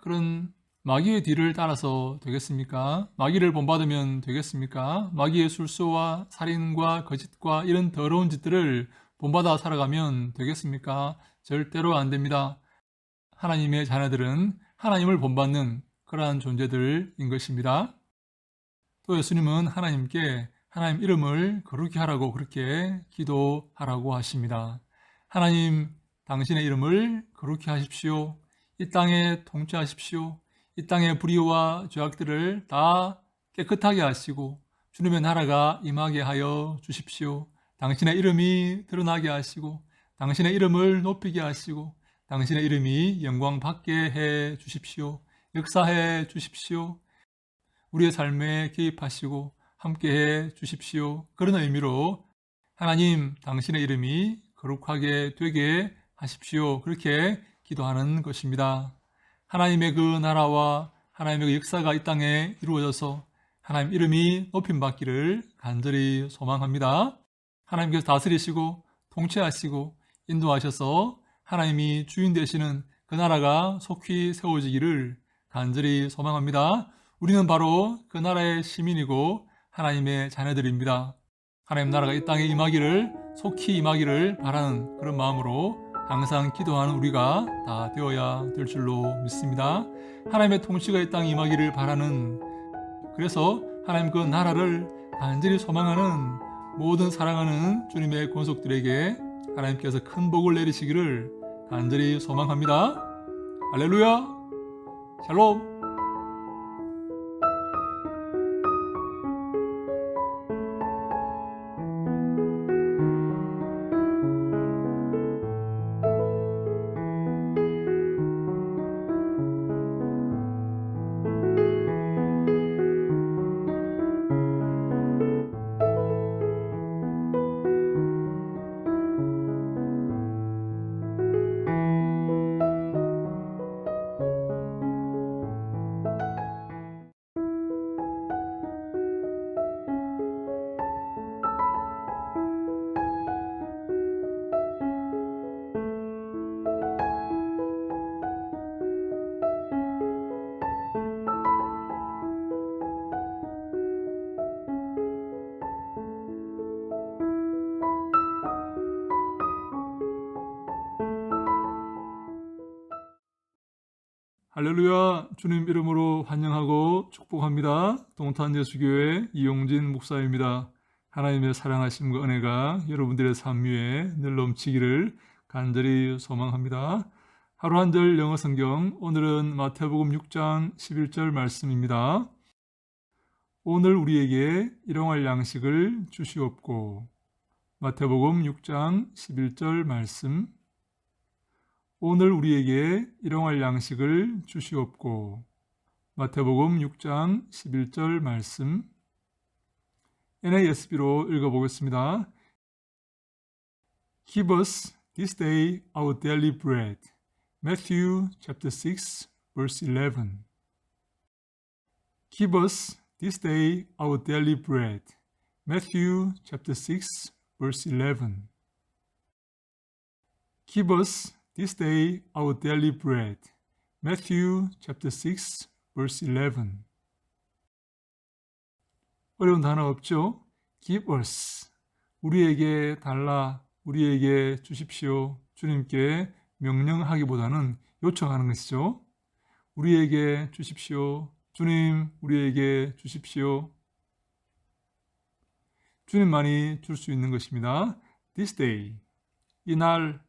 뒤를 따라서 되겠습니까? 마귀를 본받으면 되겠습니까? 마귀의 술수와 살인과 거짓과 이런 더러운 짓들을 본받아 살아가면 되겠습니까? 절대로 안 됩니다. 하나님의 자녀들은 하나님을 본받는 그러한 존재들인 것입니다. 또 예수님은 하나님께 하나님 이름을 거룩히 하라고 그렇게 기도하라고 하십니다. 하나님, 당신의 이름을 거룩히 하십시오. 이 땅에 통치하십시오. 이 땅의 불의와 죄악들을 다 깨끗하게 하시고 주님의 나라가 임하게 하여 주십시오. 당신의 이름이 드러나게 하시고 당신의 이름을 높이게 하시고 당신의 이름이 영광 받게 해 주십시오. 역사해 주십시오. 우리의 삶에 개입하시고 함께해 주십시오. 그런 의미로 하나님, 당신의 이름이 거룩하게 되게 하십시오. 그렇게 기도하는 것입니다. 하나님의 그 나라와 하나님의 그 역사가 이 땅에 이루어져서 하나님 이름이 높임받기를 간절히 소망합니다. 하나님께서 다스리시고 통치하시고 인도하셔서 하나님이 주인 되시는 그 나라가 속히 세워지기를 간절히 소망합니다. 우리는 바로 그 나라의 시민이고 하나님의 자녀들입니다. 하나님 나라가 이 땅에 임하기를, 속히 임하기를 바라는 그런 마음으로 항상 기도하는 우리가 다 되어야 될 줄로 믿습니다. 하나님의 통치가 이 땅에 임하기를 바라는, 그래서 하나님 그 나라를 간절히 소망하는 모든 사랑하는 주님의 권속들에게 하나님께서 큰 복을 내리시기를 간절히 소망합니다. 할렐루야! 샬롬! 할렐루야! 주님 이름으로 환영하고 축복합니다. 동탄예수교회 이용진 목사입니다. 하나님의 사랑하심과 은혜가 여러분들의 삶 위에 늘 넘치기를 간절히 소망합니다. 하루 한 절 영어 성경, 오늘은 마태복음 6장 11절 말씀입니다. 오늘 우리에게 일용할 양식을 주시옵고. 마태복음 6장 11절 말씀. 오늘 우리에게 일용할 양식을 주시옵고. 마태복음 6장 11절 말씀. NASB로 읽어보겠습니다. Give us this day our daily bread. Matthew chapter 6 verse 11. Give us this day our daily bread. Matthew chapter 6 verse 11. Give us this day our daily bread. Matthew chapter 6 verse 11. 어려운 단어 없죠? Give us. 우리에게 달라, 우리에게 주십시오. 주님께 명령하기보다는 요청하는 것이죠. 우리에게 주십시오. 주님, 우리에게 주십시오. 주님만이 줄 수 있는 것입니다. This day. 이날,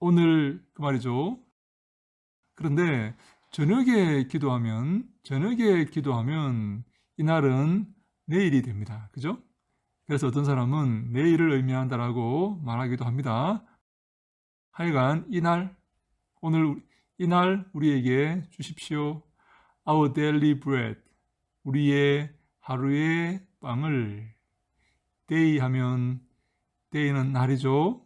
오늘 그 말이죠. 그런데 저녁에 기도하면 이날은 내일이 됩니다. 그죠? 그래서 어떤 사람은 내일을 의미한다라고 말하기도 합니다. 하여간 이날, 오늘 이날 우리에게 주십시오. Our daily bread. 우리의 하루의 빵을. day 하면 day는 날이죠.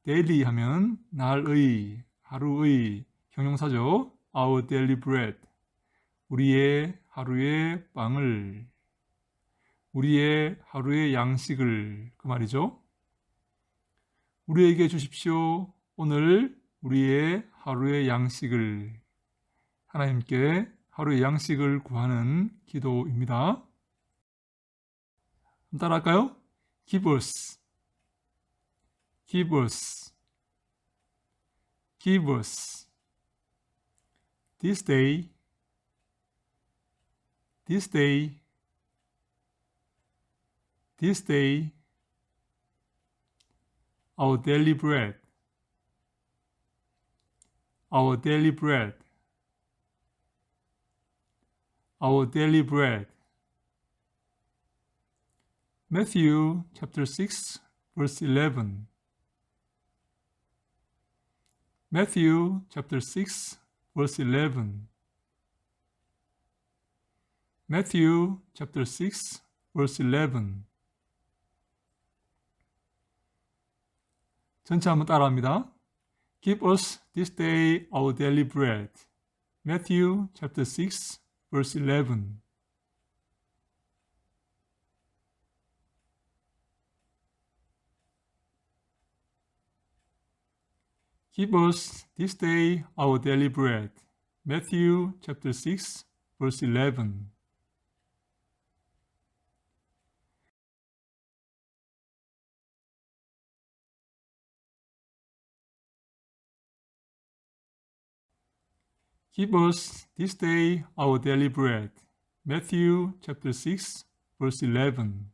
daily 하면 날의, 하루의 형용사죠. Our daily bread. 우리의 하루의 빵을, 우리의 하루의 양식을, 그 말이죠. 우리에게 주십시오. 오늘 우리의 하루의 양식을. 하나님께 하루의 양식을 구하는 기도입니다. 한번 따라할까요? Give us. Give us. Give us. This day. This day. This day. Our daily bread. Our daily bread. Our daily bread. Matthew chapter 6 verse 11. Matthew chapter 6 verse 11. Matthew chapter 6 verse 11. 전체 한번 따라합니다. Give us this day our daily bread. Matthew chapter 6 verse 11. Give us this day our daily bread. Matthew chapter 6 verse 11. Give us this day our daily bread. Matthew chapter 6, verse 11.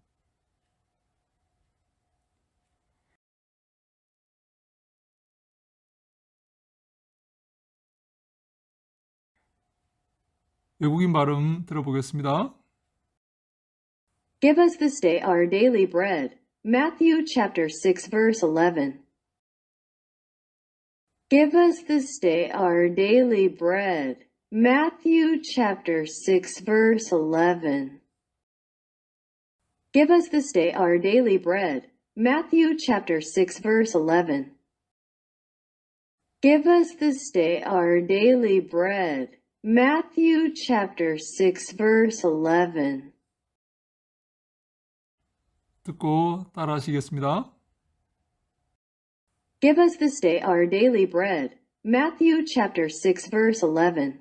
외국인 발음 들어보겠습니다. Give us this day our daily bread. Matthew chapter 6 verse 11. Give us this day our daily bread. Matthew chapter 6 verse 11. Give us this day our daily bread. Matthew chapter 6 verse 11. Give us this day our daily bread. Matthew chapter 6 verse 11. 듣고 따라 하시겠습니다. Give us this day our daily bread. Matthew chapter 6 verse 11.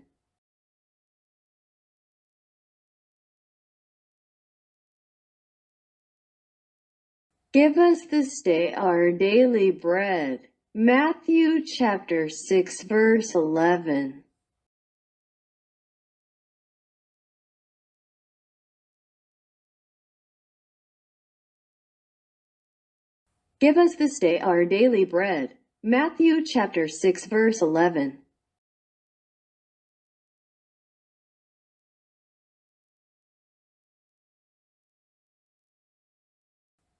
Give us this day our daily bread. Matthew chapter 6 verse 11. Give us this day our daily bread. Matthew chapter 6 verse 11.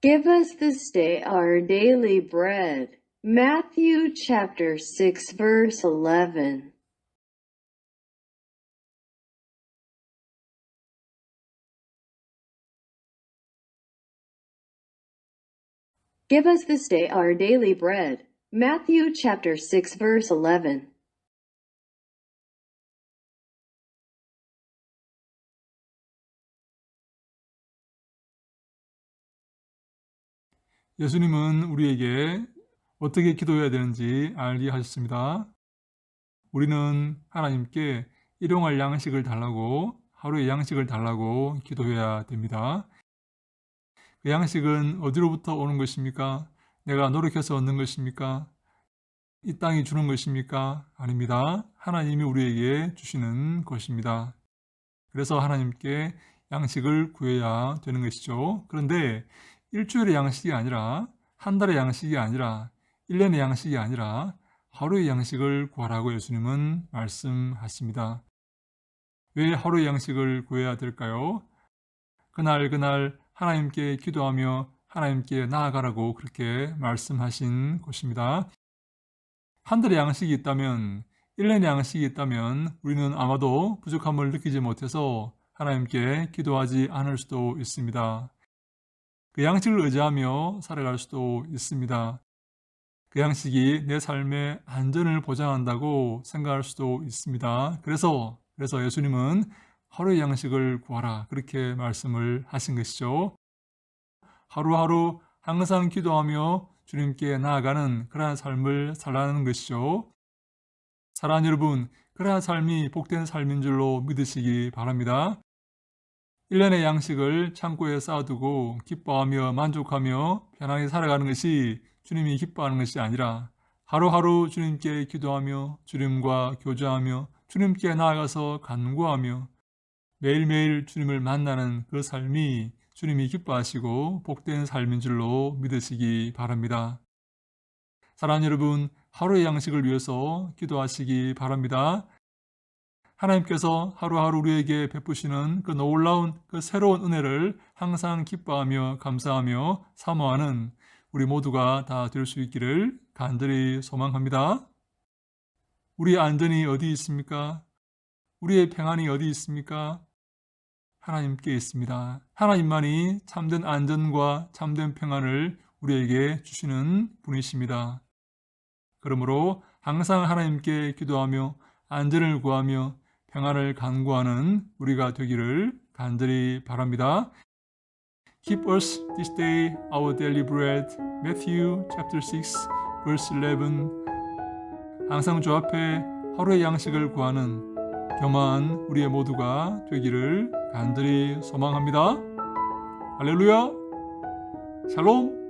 Give us this day our daily bread. Matthew chapter 6 verse 11. Give us this day our daily bread. Matthew chapter 6 verse 11. 예수님은 우리에게 어떻게 기도해야 되는지 알게 하셨습니다. 우리는 하나님께 일용할 양식을 달라고, 하루의 양식을 달라고 기도해야 됩니다. 그 양식은 어디로부터 오는 것입니까? 내가 노력해서 얻는 것입니까? 이 땅이 주는 것입니까? 아닙니다. 하나님이 우리에게 주시는 것입니다. 그래서 하나님께 양식을 구해야 되는 것이죠. 그런데 일주일의 양식이 아니라, 한 달의 양식이 아니라, 1년의 양식이 아니라 하루의 양식을 구하라고 예수님은 말씀하십니다. 왜 하루의 양식을 구해야 될까요? 그날 하나님께 기도하며 하나님께 나아가라고 그렇게 말씀하신 것입니다. 한 달의 양식이 있다면, 1년의 양식이 있다면 우리는 아마도 부족함을 느끼지 못해서 하나님께 기도하지 않을 수도 있습니다. 그 양식을 의지하며 살아갈 수도 있습니다. 그 양식이 내 삶의 안전을 보장한다고 생각할 수도 있습니다. 그래서 예수님은 하루의 양식을 구하라 그렇게 말씀을 하신 것이죠. 하루하루 항상 기도하며 주님께 나아가는 그러한 삶을 살라는 것이죠. 사랑하는 여러분, 그러한 삶이 복된 삶인 줄로 믿으시기 바랍니다. 1년의 양식을 창고에 쌓아두고 기뻐하며 만족하며 편안히 살아가는 것이 주님이 기뻐하는 것이 아니라 하루하루 주님께 기도하며 주님과 교제하며 주님께 나아가서 간구하며 매일매일 주님을 만나는 그 삶이 주님이 기뻐하시고 복된 삶인 줄로 믿으시기 바랍니다. 사랑하는 여러분, 하루의 양식을 위해서 기도하시기 바랍니다. 하나님께서 하루하루 우리에게 베푸시는 그 놀라운 그 새로운 은혜를 항상 기뻐하며 감사하며 사모하는 우리 모두가 다 될 수 있기를 간절히 소망합니다. 우리의 안전이 어디 있습니까? 우리의 평안이 어디 있습니까? 하나님께 있습니다. 하나님만이 참된 안전과 참된 평안을 우리에게 주시는 분이십니다. 그러므로 항상 하나님께 기도하며 안전을 구하며 평안을 간구하는 우리가 되기를 간절히 바랍니다. Keep us this day our daily bread. Matthew chapter 6 verse 11. 항상 주 앞에 하루의 양식을 구하는 겸한 우리의 모두가 되기를 간절히 소망합니다. 할렐루야! 샬롬!